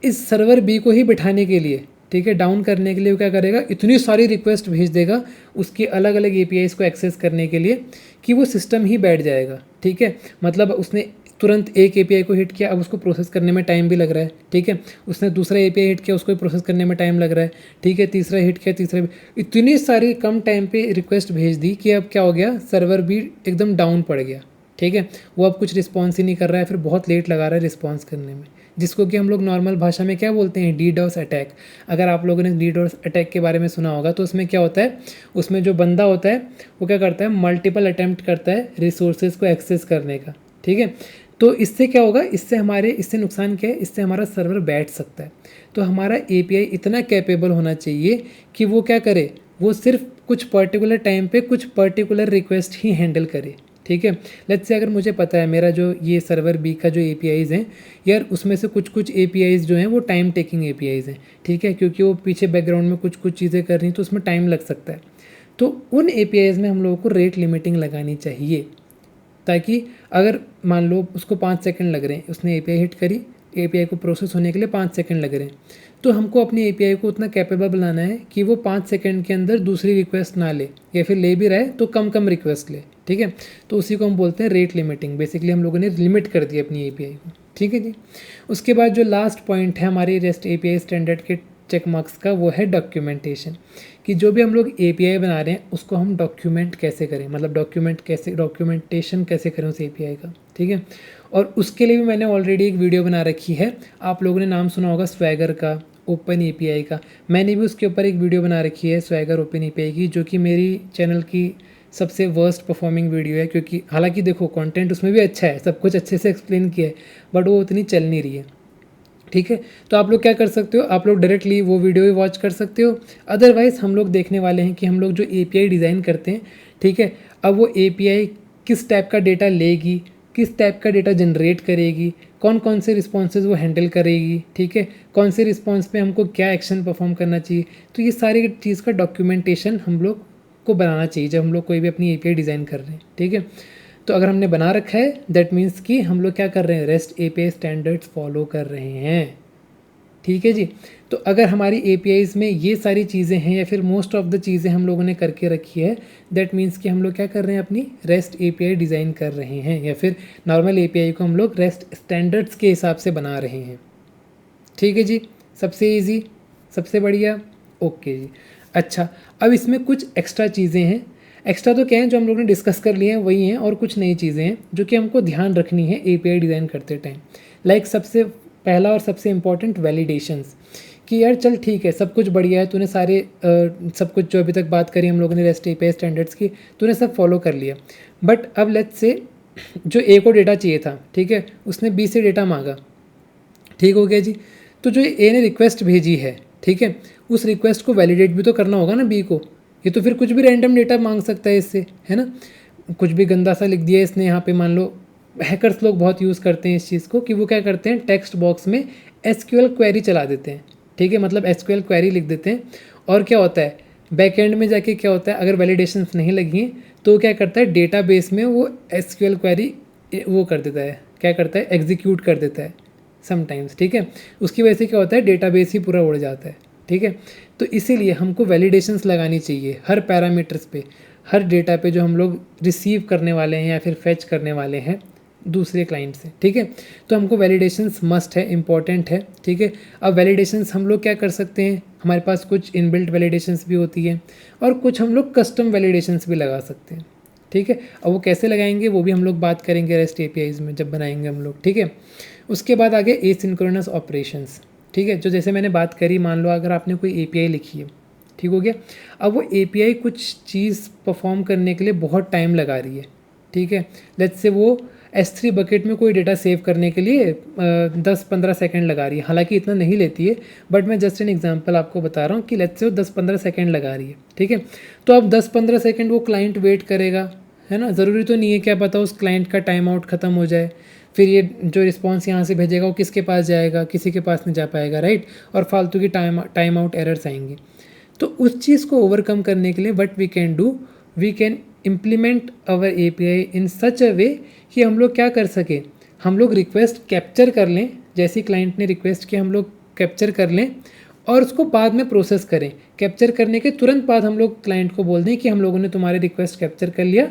इस सर्वर बी को ही बिठाने के लिए, ठीक है, डाउन करने के लिए वो क्या करेगा, इतनी सारी रिक्वेस्ट भेज देगा उसकी अलग अलग एपीआईज़ को एक्सेस करने के लिए कि वो सिस्टम ही बैठ जाएगा, ठीक है। मतलब उसने तुरंत एक एपीआई को हिट किया, अब उसको प्रोसेस करने में टाइम भी लग रहा है, ठीक है। उसने दूसरा एपीआई हिट किया, उसको भी प्रोसेस करने में टाइम लग रहा है, ठीक है। तीसरा हिट किया, तीसरा भी, इतनी सारी कम टाइम पे रिक्वेस्ट भेज दी कि अब क्या हो गया, सर्वर भी एकदम डाउन पड़ गया, ठीक है। वो अब कुछ रिस्पॉन्स ही नहीं कर रहा है, फिर बहुत लेट लगा रहा है रिस्पॉन्स करने में, जिसको कि हम लोग नॉर्मल भाषा में क्या बोलते हैं, DDoS अटैक। अगर आप लोगों ने DDoS अटैक के बारे में सुना होगा तो उसमें क्या होता है, उसमें जो बंदा होता है वो क्या करता है, मल्टीपल अटैम्प्ट करता है रिसोर्सेज को एक्सेस करने का, ठीक है। तो इससे क्या होगा, इससे नुकसान क्या है, इससे हमारा सर्वर बैठ सकता है। तो हमारा एपीआई इतना कैपेबल होना चाहिए कि वो क्या करे, वो सिर्फ कुछ पर्टिकुलर टाइम पे कुछ पर्टिकुलर रिक्वेस्ट ही हैंडल करे, ठीक है। लेट्स से अगर मुझे पता है मेरा जो ये सर्वर बी का जो एपीआईज़ हैं यार, उसमें से कुछ एपीआईज़ जो हैं वो टाइम टेकिंग एपीआईज़ हैं, ठीक है, क्योंकि वो पीछे बैकग्राउंड में कुछ चीज़ें कर रही हैं तो उसमें टाइम लग सकता है। तो उन एपीआईज़ में हम लोगों को रेट लिमिटिंग लगानी चाहिए, ताकि अगर मान लो उसको 5 सेकंड लग रहे हैं, उसने एपीआई हिट करी, एपीआई को प्रोसेस होने के लिए 5 सेकंड लग रहे हैं, तो हमको अपनी एपीआई को उतना कैपेबल बनाना है कि वो 5 सेकंड के अंदर दूसरी रिक्वेस्ट ना ले, या फिर ले भी रहे तो कम रिक्वेस्ट ले, ठीक है। तो उसी को हम बोलते हैं रेट लिमिटिंग। बेसिकली हम लोगों ने लिमिट कर दी अपनी एपीआई को, ठीक है जी। उसके बाद जो लास्ट पॉइंट है हमारे रेस्ट एपीआई स्टैंडर्ड के चेक मार्क्स का, वो है डॉक्यूमेंटेशन, कि जो भी हम लोग एपीआई बना रहे हैं उसको हम डॉक्यूमेंट कैसे करें, मतलब डॉक्यूमेंटेशन कैसे करें उस एपीआई का, ठीक है। और उसके लिए भी मैंने ऑलरेडी एक वीडियो बना रखी है, आप लोगों ने नाम सुना होगा स्वैगर का, ओपन एपीआई का। मैंने भी उसके ऊपर एक वीडियो बना रखी है स्वैगर ओपन एपीआई की, जो कि मेरी चैनल की सबसे वर्स्ट परफॉर्मिंग वीडियो है, क्योंकि हालांकि देखो कंटेंट उसमें भी अच्छा है, सब कुछ अच्छे से एक्सप्लेन किया है, बट वो उतनी चल नहीं रही है, ठीक है। तो आप लोग क्या कर सकते हो, आप लोग डायरेक्टली वो वीडियो भी वॉच कर सकते हो। अदरवाइज़ हम लोग देखने वाले हैं कि हम लोग जो एपीआई डिज़ाइन करते हैं, ठीक है, अब वो एपीआई किस टाइप का डेटा लेगी, किस टाइप का डेटा जनरेट करेगी, कौन कौन से रिस्पॉन्सेज वो हैंडल करेगी, ठीक है, कौन से रिस्पॉन्स पे हमको क्या एक्शन परफॉर्म करना चाहिए। तो ये सारी चीज़ का डॉक्यूमेंटेशन हम लोग को बनाना चाहिए जब हम लोग कोई भी अपनी एपीआई डिज़ाइन कर रहे हैं, ठीक है। तो अगर हमने बना रखा है दैट मीन्स कि हम लोग क्या कर रहे हैं, रेस्ट एपीआई स्टैंडर्ड्स फॉलो कर रहे हैं, ठीक है जी। तो अगर हमारी एपीआईज़ में ये सारी चीज़ें हैं या फिर मोस्ट ऑफ द चीज़ें हम लोगों ने करके रखी है, दैट मीन्स कि हम लोग क्या कर रहे हैं, अपनी रेस्ट एपीआई डिज़ाइन कर रहे हैं, या फिर नॉर्मल एपीआई को हम लोग रेस्ट स्टैंडर्ड्स के हिसाब से बना रहे हैं, ठीक है जी। सबसे ईजी, सबसे बढ़िया, ओके जी। अच्छा, अब इसमें कुछ एक्स्ट्रा चीज़ें हैं। एक्स्ट्रा तो क्या है, जो हम लोग ने डिस्कस कर लिए हैं वही हैं, और कुछ नई चीज़ें हैं जो कि हमको ध्यान रखनी है एपीआई डिज़ाइन करते टाइम। लाइक सबसे पहला और सबसे इम्पॉर्टेंट वैलिडेशंस, कि यार चल ठीक है, सब कुछ बढ़िया है, तूने सारे सब कुछ जो अभी तक बात करी हम लोगों ने रेस्ट एपीआई स्टैंडर्ड्स की, तूने सब फॉलो कर लिया। बट अब लेट्स से जो ए को डेटा चाहिए था, ठीक है, उसने बी से डेटा मांगा, ठीक हो गया जी। तो जो ए ने रिक्वेस्ट भेजी है, ठीक है, उस रिक्वेस्ट को वैलिडेट भी तो करना होगा ना बी को, ये तो फिर कुछ भी रैंडम डेटा मांग सकता है इससे, है ना। कुछ भी गंदा सा लिख दिया इसने यहाँ पे, मान लो हैकर्स लोग बहुत यूज़ करते हैं इस चीज़ को कि वो क्या करते हैं, टेक्स्ट बॉक्स में एसक्यूएल क्वेरी चला देते हैं, ठीक है, मतलब एसक्यूएल क्वेरी लिख देते हैं। और क्या होता है बैक एंड में जाके क्या होता है, अगर वैलिडेशंस नहीं लगी हैं तो क्या करता है, डेटाबेस में वो एसक्यूएल क्वेरी वो कर देता है, क्या करता है, एग्जीक्यूट कर देता है समटाइम्स, ठीक है। उसकी वजह से क्या होता है, डेटाबेस ही पूरा उड़ जाता है, ठीक है। तो इसीलिए हमको वैलिडेशंस लगानी चाहिए हर पैरामीटर्स पे, हर डेटा पे जो हम लोग रिसीव करने वाले हैं या फिर फेच करने वाले हैं दूसरे क्लाइंट से, ठीक है। तो हमको वैलिडेशंस मस्ट है, इम्पॉर्टेंट है, ठीक है। अब वैलिडेशंस हम लोग क्या कर सकते हैं, हमारे पास कुछ इनबिल्ट वैलिडेशंस भी होती है और कुछ हम लोग कस्टम वैलिडेशंस भी लगा सकते हैं, ठीक है। अब वो कैसे लगाएंगे वो भी हम लोग बात करेंगे रेस्ट एपीआईज में जब बनाएंगे हम लोग, ठीक है। उसके बाद आगे एसिंक्रोनस ऑपरेशंस, ठीक है, जो जैसे मैंने बात करी, मान लो अगर आपने कोई एपीआई लिखी है, ठीक हो गया। अब वो एपीआई कुछ चीज़ परफॉर्म करने के लिए बहुत टाइम लगा रही है, ठीक है। लेट्स से वो S3 बकेट में कोई डेटा सेव करने के लिए 10-15 सेकंड लगा रही है, हालांकि इतना नहीं लेती है, बट मैं जस्ट एन एग्जांपल आपको बता रहा हूँ कि लेट्स से वो 10-15 सेकंड लगा रही है, ठीक है। तो अब 10-15 सेकंड वो क्लाइंट वेट करेगा, है ना। ज़रूरी तो नहीं है, क्या पता उस क्लाइंट का टाइम आउट ख़त्म हो जाए, फिर ये जो रिस्पॉन्स यहाँ से भेजेगा वो किसके पास जाएगा, किसी के पास नहीं जा पाएगा, राइट। और फालतू की टाइम आउट एरर्स आएंगी। तो उस चीज़ को ओवरकम करने के लिए what we can do, we can implement our API in such a way कि हम लोग क्या कर सके, हम लोग रिक्वेस्ट कैप्चर कर लें, जैसी क्लाइंट ने रिक्वेस्ट की हम लोग कैप्चर कर लें और उसको बाद में प्रोसेस करें। कैप्चर करने के तुरंत बाद हम लोग क्लाइंट को बोल दें कि हम लोगों ने तुम्हारे रिक्वेस्ट कैप्चर कर लिया,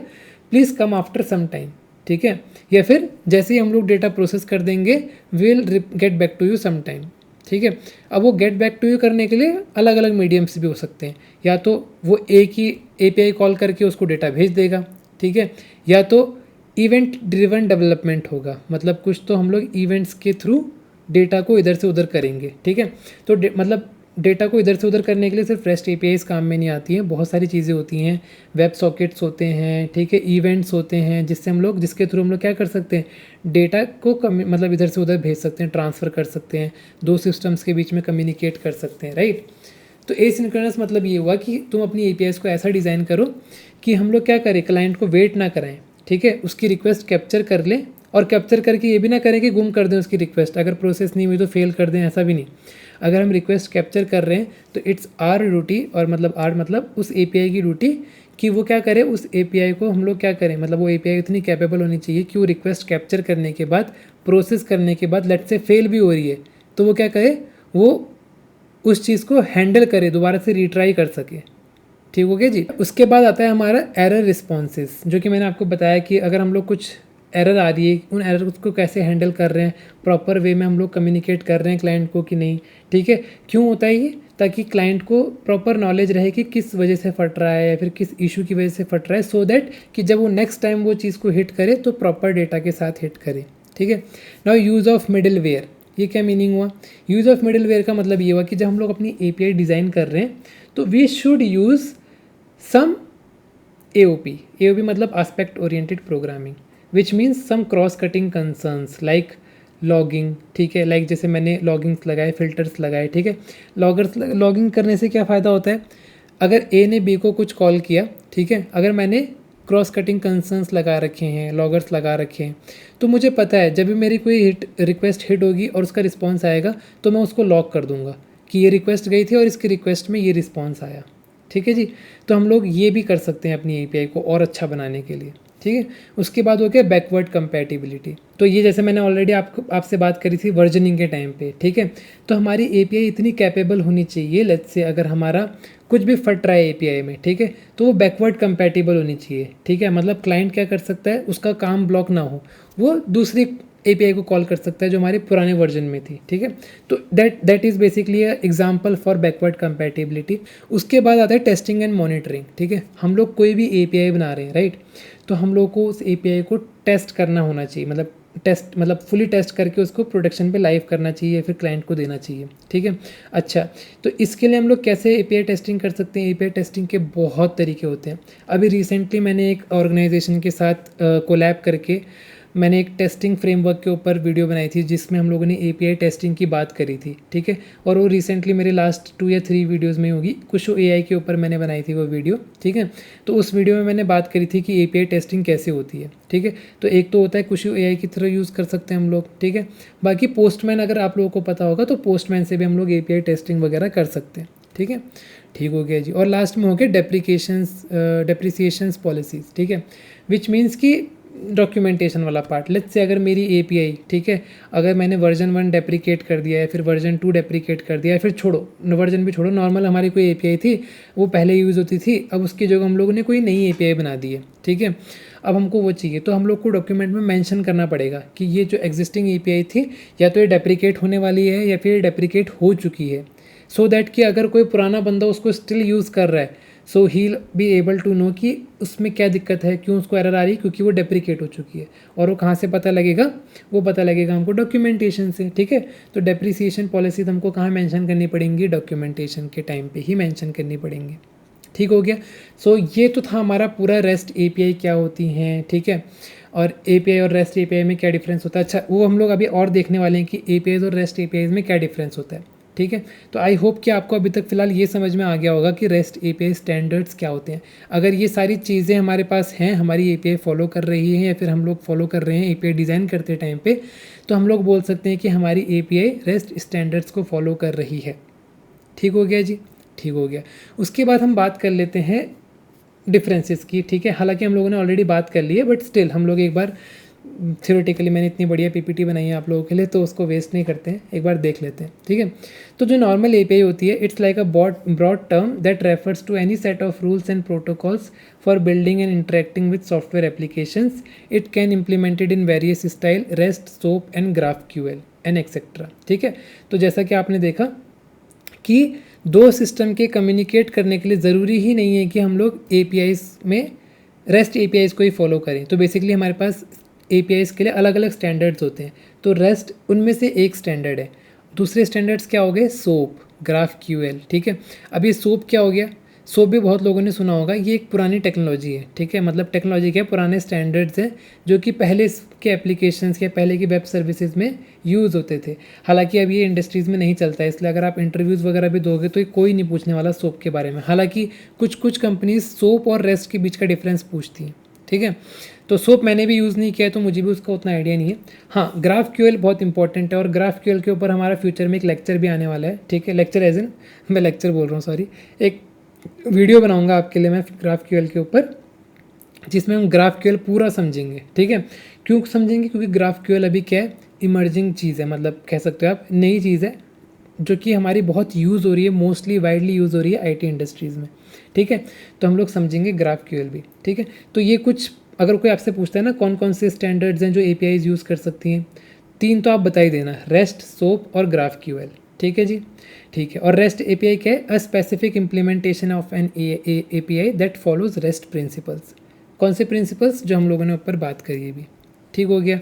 please come after some time, ठीक है। या फिर जैसे ही हम लोग डेटा प्रोसेस कर देंगे, will get back to you some time, ठीक है। अब वो गेट बैक टू यू करने के लिए अलग अलग मीडियम्स भी हो सकते हैं, या तो वो एक ही एपीआई कॉल करके उसको डेटा भेज देगा, ठीक है, या तो इवेंट ड्रिवन डेवलपमेंट होगा, मतलब कुछ तो हम लोग इवेंट्स के थ्रू डेटा को इधर से उधर करेंगे, ठीक है। तो मतलब डेटा को इधर से उधर करने के लिए सिर्फ रेस्ट एपीआईज काम में नहीं आती हैं, बहुत सारी चीज़ें होती हैं, वेब सॉकेट्स होते हैं, ठीक है, इवेंट्स होते हैं, जिससे हम लोग, जिसके थ्रू हम लोग क्या कर सकते हैं, डेटा को मतलब इधर से उधर भेज सकते हैं, ट्रांसफ़र कर सकते हैं, दो सिस्टम्स के बीच में कम्युनिकेट कर सकते हैं, राइट। तो एसिंक्रोनस मतलब ये हुआ कि तुम अपनी एपीआईज को ऐसा डिज़ाइन करो कि हम लोग क्या करें, क्लाइंट को वेट ना कराएं, ठीक है, उसकी रिक्वेस्ट कैप्चर कर लें और कैप्चर करके ये भी ना करें कि गुम कर दें उसकी रिक्वेस्ट, अगर प्रोसेस नहीं हुई तो फेल कर दें, ऐसा भी नहीं। अगर हम रिक्वेस्ट कैप्चर कर रहे हैं तो इट्स आर ड्यूटी, और मतलब आर मतलब उस एपीआई की ड्यूटी कि वो क्या करे, उस एपीआई को हम लोग क्या करें, मतलब वो एपीआई इतनी कैपेबल होनी चाहिए कि वो रिक्वेस्ट कैप्चर करने के बाद, प्रोसेस करने के बाद लेट्स से फेल भी हो रही है तो वो क्या करे, वो उस चीज़ को हैंडल करे, दोबारा से रिट्राई कर सके, ठीक हो गया जी। उसके बाद आता है हमारा एरर रिस्पॉन्सेज, जो कि मैंने आपको बताया कि अगर हम लोग कुछ एरर आ रही है, उन एरर को कैसे हैंडल कर रहे हैं, प्रॉपर वे में हम लोग कम्युनिकेट कर रहे हैं क्लाइंट को कि नहीं, ठीक है। क्यों होता है ये, ताकि क्लाइंट को प्रॉपर नॉलेज रहे कि किस वजह से फट रहा है या फिर किस इशू की वजह से फट रहा है, सो दैट कि जब वो नेक्स्ट टाइम वो चीज़ को हिट करे तो प्रॉपर डेटा के साथ हिट करे, ठीक है। Now use of middleware, ये क्या मीनिंग हुआ, यूज़ ऑफ मिडिल वेयर का मतलब ये हुआ कि जब हम लोग अपनी एपीआई डिज़ाइन कर रहे हैं तो we should use some AOP मतलब aspect oriented programming, which means some cross cutting concerns like logging, ठीक है, लाइक जैसे मैंने लॉगिंग्स लगाए, फिल्टर्स लगाए, ठीक है। लॉगिंग करने से क्या फ़ायदा होता है, अगर ए ने बी को कुछ कॉल किया, ठीक है, अगर मैंने क्रॉस कटिंग कंसर्न्स लगा रखे हैं, लॉगर्स लगा रखे हैं, तो मुझे पता है जब भी मेरी कोई रिक्वेस्ट हिट होगी और उसका रिस्पॉन्स आएगा तो मैं उसको लॉक कर दूंगा कि ये रिक्वेस्ट गई थी और इसकी रिक्वेस्ट में ये रिस्पॉन्स आया, ठीक है जी। तो हम लोग ये भी कर सकते हैं अपनी एपीआई को और अच्छा बनाने के लिए, ठीक है। उसके बाद हो गया बैकवर्ड कंपैटिबिलिटी, तो ये जैसे मैंने ऑलरेडी आपसे बात करी थी वर्जनिंग के टाइम पे, ठीक है। तो हमारी एपीआई इतनी कैपेबल होनी चाहिए, लेट्स से अगर हमारा कुछ भी फट रहा है एपीआई में, ठीक है, तो वो बैकवर्ड कंपैटिबल होनी चाहिए, ठीक है। मतलब क्लाइंट क्या कर सकता है, उसका काम ब्लॉक ना हो, वो दूसरी एपीआई को कॉल कर सकता है जो हमारे पुराने वर्जन में थी, ठीक है। तो that is basically example for backward compatibility. उसके बाद आता है टेस्टिंग एंड मॉनिटरिंग, ठीक है। हम लोग कोई भी एपीआई बना रहे हैं, राइट, तो हम लोग को उस एपीआई को टेस्ट करना होना चाहिए, मतलब फुली टेस्ट करके उसको प्रोडक्शन पे लाइव करना चाहिए या फिर क्लाइंट को देना चाहिए, ठीक है। अच्छा, तो इसके लिए हम लोग कैसे एपीआई टेस्टिंग कर सकते हैं, एपीआई टेस्टिंग के बहुत तरीके होते हैं। अभी रिसेंटली मैंने एक ऑर्गेनाइजेशन के साथ कोलैब करके मैंने एक टेस्टिंग फ्रेमवर्क के ऊपर वीडियो बनाई थी जिसमें हम लोगों ने एपीआई टेस्टिंग की बात करी थी, ठीक है। और वो रिसेंटली मेरे लास्ट 2 या 3 वीडियोज़ में होगी, कुछ एआई के ऊपर मैंने बनाई थी वो वीडियो, ठीक है। तो उस वीडियो में मैंने बात करी थी कि एपीआई टेस्टिंग कैसे होती है, ठीक है। तो एक तो होता है कुछ एआई की तरह यूज़ कर सकते हैं हम लोग, ठीक है। बाकी पोस्टमैन अगर आप लोगों को पता होगा तो पोस्टमैन से भी हम लोग एपीआई टेस्टिंग वगैरह कर सकते हैं, ठीक है। ठीक हो गया जी। और लास्ट में हो गया डेप्रिसिएशंस पॉलिसीज़, ठीक है, विच मीन्स कि डॉक्यूमेंटेशन वाला पार्ट। लेट्स से अगर मेरी एपीआई, ठीक है, अगर मैंने वर्जन 1 डेप्रिकेट कर दिया है, फिर वर्जन 2 डेप्रिकेट कर दिया है, फिर छोड़ो वर्जन भी छोड़ो, नॉर्मल हमारी कोई एपीआई थी वो पहले यूज़ होती थी, अब उसकी जगह हम लोगों ने कोई नई एपीआई बना दी है, ठीक है। अब हमको वो चाहिए तो हम लोग को डॉक्यूमेंट में मेंशन करना पड़ेगा कि ये जो एग्जिस्टिंग एपीआई थी या तो ये डेप्रिकेट होने वाली है या फिर डेप्रिकेट हो चुकी है, सो दैट कि अगर कोई पुराना बंदा उसको स्टिल यूज़ कर रहा है सो ही बी एबल टू नो कि उसमें क्या दिक्कत है, क्यों उसको एरर आ रही है, क्योंकि वो डेप्रिकेट हो चुकी है। और वो कहाँ से पता लगेगा, वो पता लगेगा हमको डॉक्यूमेंटेशन से, ठीक है। तो डेप्रिसिएशन पॉलिसी हमको कहाँ मेंशन करनी पड़ेंगी, डॉक्यूमेंटेशन के टाइम पे ही मेंशन करनी पड़ेंगी, ठीक हो गया। सो ये तो था हमारा पूरा रेस्ट एपीआई क्या होती हैं, ठीक है। और एपीआई और रेस्ट एपीआई में क्या डिफरेंस होता है, अच्छा वो हम लोग अभी और देखने वाले हैं कि एपीआई और रेस्ट एपीआई में क्या डिफरेंस होता है, ठीक है। तो आई होप कि आपको अभी तक फ़िलहाल ये समझ में आ गया होगा कि रेस्ट एपीआई स्टैंडर्ड्स क्या होते हैं। अगर ये सारी चीज़ें हमारे पास हैं, हमारी एपीआई फॉलो कर रही है या फिर हम लोग फॉलो कर रहे हैं एपीआई डिज़ाइन करते टाइम पे, तो हम लोग बोल सकते हैं कि हमारी एपीआई रेस्ट स्टैंडर्ड्स को फॉलो कर रही है। ठीक हो गया जी, ठीक हो गया। उसके बाद हम बात कर लेते हैं डिफरेंसेस की, ठीक है। हालांकि हम लोगों ने ऑलरेडी बात कर ली है बट स्टिल हम लोग एक बार थ्योरेटिकली, मैंने इतनी बढ़िया पीपीटी बनाई है आप लोगों के लिए तो उसको वेस्ट नहीं करते हैं, एक बार देख लेते हैं, ठीक है। तो जो नॉर्मल एपीआई होती है, it's like a broad term that refers to any set of rules and protocols for building and interacting with software applications. It can implemented in various style, rest, soap and GraphQL and etcetera, ठीक है। तो जैसा कि आपने देखा कि दो system के कम्युनिकेट करने के लिए ज़रूरी ही नहीं है कि हम लोग एपीआईज़ में रेस्ट एपीआईज़ को ही फॉलो करें। तो बेसिकली हमारे पास एपीआईज़ के लिए अलग अलग स्टैंडर्ड्स होते हैं, तो रेस्ट उनमें से एक स्टैंडर्ड है। दूसरे स्टैंडर्ड्स क्या हो गए, सोप, GraphQL, ठीक है। अब ये सोप क्या हो गया, सोप भी बहुत लोगों ने सुना होगा, ये एक पुरानी टेक्नोलॉजी है, ठीक है। मतलब टेक्नोलॉजी क्या, पुराने स्टैंडर्ड्स हैं जो कि पहले के एप्लीकेशंस या पहले की वेब सर्विसेज में यूज़ होते थे। हालांकि अब ये इंडस्ट्रीज़ में नहीं चलता है, इसलिए अगर आप इंटरव्यूज़ वगैरह भी दोगे तो कोई नहीं पूछने वाला सोप के बारे में। हालांकि कुछ कुछ कंपनीज सोप और रेस्ट के बीच का डिफरेंस पूछती हैं, ठीक है। तो सोप मैंने भी यूज़ नहीं किया है तो मुझे भी उसका उतना आइडिया नहीं है। हाँ, GraphQL बहुत इंपॉर्टेंट है और GraphQL के ऊपर हमारा फ्यूचर में एक लेक्चर भी आने वाला है, ठीक है। लेक्चर एज इन मैं लेक्चर बोल रहा हूँ, सॉरी, एक वीडियो बनाऊंगा आपके लिए मैं GraphQL के ऊपर, जिसमें हम GraphQL पूरा समझेंगे, ठीक है। क्यों समझेंगे, क्योंकि GraphQL अभी क्या है, इमर्जिंग चीज़ है, मतलब कह सकते हो आप नई चीज़ है जो कि हमारी बहुत यूज़ हो रही है, मोस्टली वाइडली यूज़ हो रही है आईटी इंडस्ट्रीज़ में, ठीक है। तो हम लोग समझेंगे GraphQL भी, ठीक है। तो ये कुछ, अगर कोई आपसे पूछता है ना कौन कौन से स्टैंडर्ड्स हैं जो एपीआईज़ यूज़ कर सकती हैं, 3 तो आप बता ही देना, रेस्ट, सोप और GraphQL, ठीक है जी, ठीक है। और रेस्ट एपीआई क्या है, a specific implementation of N API that follows rest principles. कौन से प्रिंसिपल्स, जो हम लोगों ने ऊपर बात करी है भी, ठीक हो गया।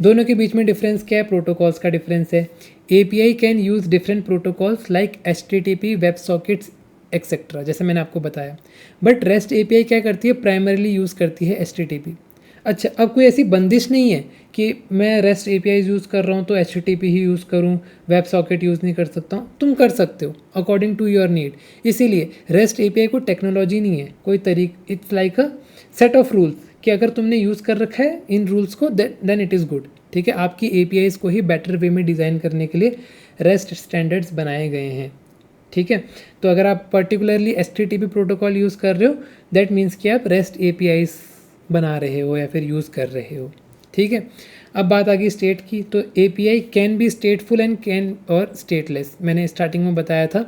दोनों के बीच में डिफरेंस क्या है, प्रोटोकॉल्स का डिफरेंस है। API can use different protocols like HTTP, web sockets etcetera, जैसे मैंने आपको बताया। बट रेस्ट एपीआई क्या करती है, प्राइमरली यूज़ करती है HTTP। अच्छा, अब कोई ऐसी बंदिश नहीं है कि मैं रेस्ट एपीआई यूज़ कर रहा हूँ तो HTTP ही यूज़ करूँ, वेब सॉकेट यूज़ नहीं कर सकता हूँ, तुम कर सकते हो अकॉर्डिंग टू योर नीड। इसीलिए रेस्ट एपीआई को टेक्नोलॉजी नहीं है, कोई it's like a set of rules कि अगर तुमने यूज़ कर रखा है इन रूल्स को देन इट इज़ गुड, ठीक है। आपकी एपीआईज़ को ही बेटर वे में डिज़ाइन करने के लिए रेस्ट स्टैंडर्ड्स बनाए गए हैं, ठीक है। तो अगर आप पर्टिकुलरली HTTP प्रोटोकॉल यूज़ कर रहे हो, दैट मीन्स कि आप रेस्ट एपीआईज़ बना रहे हो या फिर यूज़ कर रहे हो, ठीक है। अब बात आ गई स्टेट की, तो API can be स्टेटफुल and can और स्टेटलेस। मैंने स्टार्टिंग में बताया था,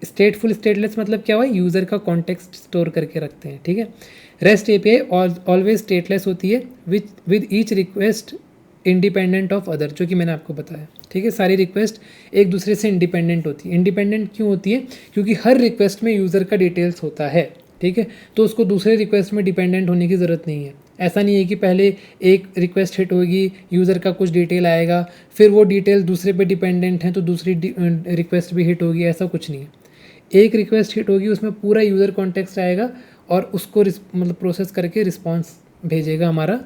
स्टेटफुल स्टेटलेस मतलब क्या हुआ, यूज़र का कॉन्टेक्स्ट स्टोर करके रखते हैं, ठीक है। रेस्ट एपीआई ऑलवेज स्टेटलेस होती है with each request independent of other, जो कि मैंने आपको बताया, ठीक है। सारी रिक्वेस्ट एक दूसरे से इंडिपेंडेंट होती है। इंडिपेंडेंट क्यों होती है, क्योंकि हर रिक्वेस्ट में यूज़र का डिटेल्स होता है, ठीक है। तो उसको दूसरे रिक्वेस्ट में डिपेंडेंट होने की ज़रूरत नहीं है। ऐसा नहीं है कि पहले एक रिक्वेस्ट हिट होगी, यूज़र का कुछ डिटेल आएगा, फिर वो डिटेल दूसरे पे डिपेंडेंट है तो दूसरी रिक्वेस्ट भी हिट होगी, ऐसा कुछ नहीं है। एक रिक्वेस्ट हिट होगी, उसमें पूरा यूज़र कॉन्टेक्स्ट आएगा और उसको मतलब प्रोसेस करके रिस्पॉन्स भेजेगा हमारा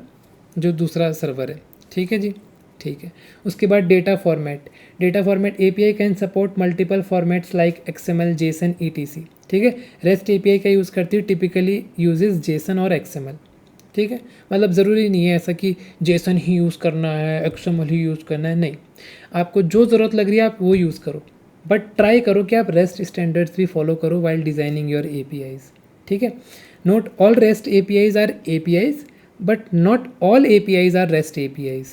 जो दूसरा सर्वर है, ठीक है जी, ठीक है। उसके बाद data format API can support multiple formats like XML, JSON, ETC, ठीक है। रेस्ट API का यूज़ करती है, टिपिकली यूजेस JSON और XML, ठीक है। मतलब ज़रूरी नहीं है ऐसा कि JSON ही यूज़ करना है, XML ही यूज़ करना है, नहीं, आपको जो ज़रूरत लग रही है आप वो यूज़ करो, बट ट्राई करो कि आप रेस्ट स्टैंडर्ड्स भी फॉलो करो वाइल डिज़ाइनिंग योर APIs, ठीक है। Not all rest APIs are APIs, but not all APIs are rest APIs,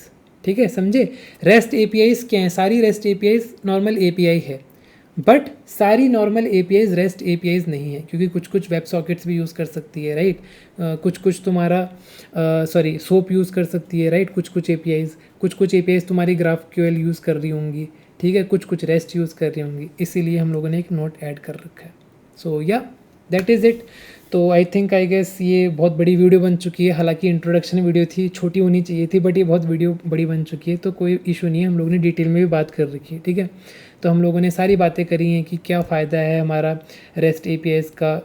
ठीक है, समझे। रेस्ट APIs क्या है, सारी रेस्ट APIs नॉर्मल API है, बट सारी नॉर्मल APIs रेस्ट APIs नहीं है, क्योंकि कुछ कुछ वेब सॉकेट्स भी यूज़ कर सकती है, राइट। कुछ कुछ तुम्हारा सोप यूज़ कर सकती है, राइट। कुछ कुछ APIs तुम्हारी GraphQL यूज़ कर रही होंगी, ठीक है, कुछ कुछ रेस्ट यूज़ कर रही होंगी, इसीलिए हम लोगों ने एक नोट ऐड कर रखा है। सो या दैट इज़ इट। तो आई गेस ये बहुत बड़ी वीडियो बन चुकी है, हालांकि इंट्रोडक्शन वीडियो थी, छोटी होनी चाहिए थी, बट ये बहुत वीडियो बड़ी बन चुकी है, तो कोई इशू नहीं है, हम लोगों ने डिटेल में भी बात कर रखी है, ठीक है। तो हम लोगों ने सारी बातें करी हैं कि क्या फ़ायदा है हमारा रेस्ट APIs का,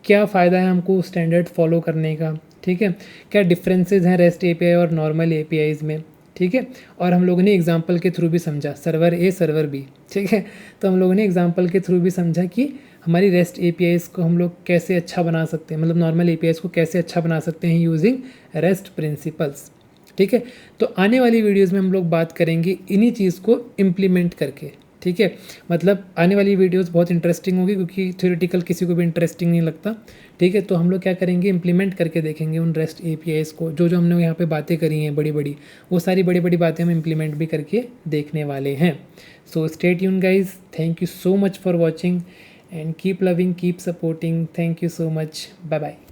क्या फ़ायदा है हमको स्टैंडर्ड फॉलो करने का, ठीक है, क्या डिफरेंसेस हैं रेस्ट API और नॉर्मल APIs में, ठीक है। और हम लोगों ने एग्जांपल के थ्रू भी समझा, सर्वर A सर्वर B, ठीक है। तो हम लोगों ने एग्जांपल के थ्रू भी समझा कि हमारी रेस्ट APIs को हम लोग कैसे अच्छा बना सकते हैं, मतलब नॉर्मल APIs को कैसे अच्छा बना सकते हैं यूजिंग रेस्ट प्रिंसिपल्स, ठीक है। तो आने वाली वीडियोज़ में हम लोग बात करेंगे इन्हीं चीज़ को इम्प्लीमेंट करके, ठीक है। मतलब आने वाली वीडियोस बहुत इंटरेस्टिंग होगी, क्योंकि थ्योरेटिकल किसी को भी इंटरेस्टिंग नहीं लगता, ठीक है। तो हम लोग क्या करेंगे, इम्प्लीमेंट करके देखेंगे उन रेस्ट APIs को, जो जो हमने यहाँ पे बातें करी हैं बड़ी बड़ी, वो सारी बड़ी बड़ी बातें हम इम्प्लीमेंट भी करके देखने वाले हैं। So stay tuned guys, thank you so much for watching and keep loving, keep supporting, thank you so much, bye bye.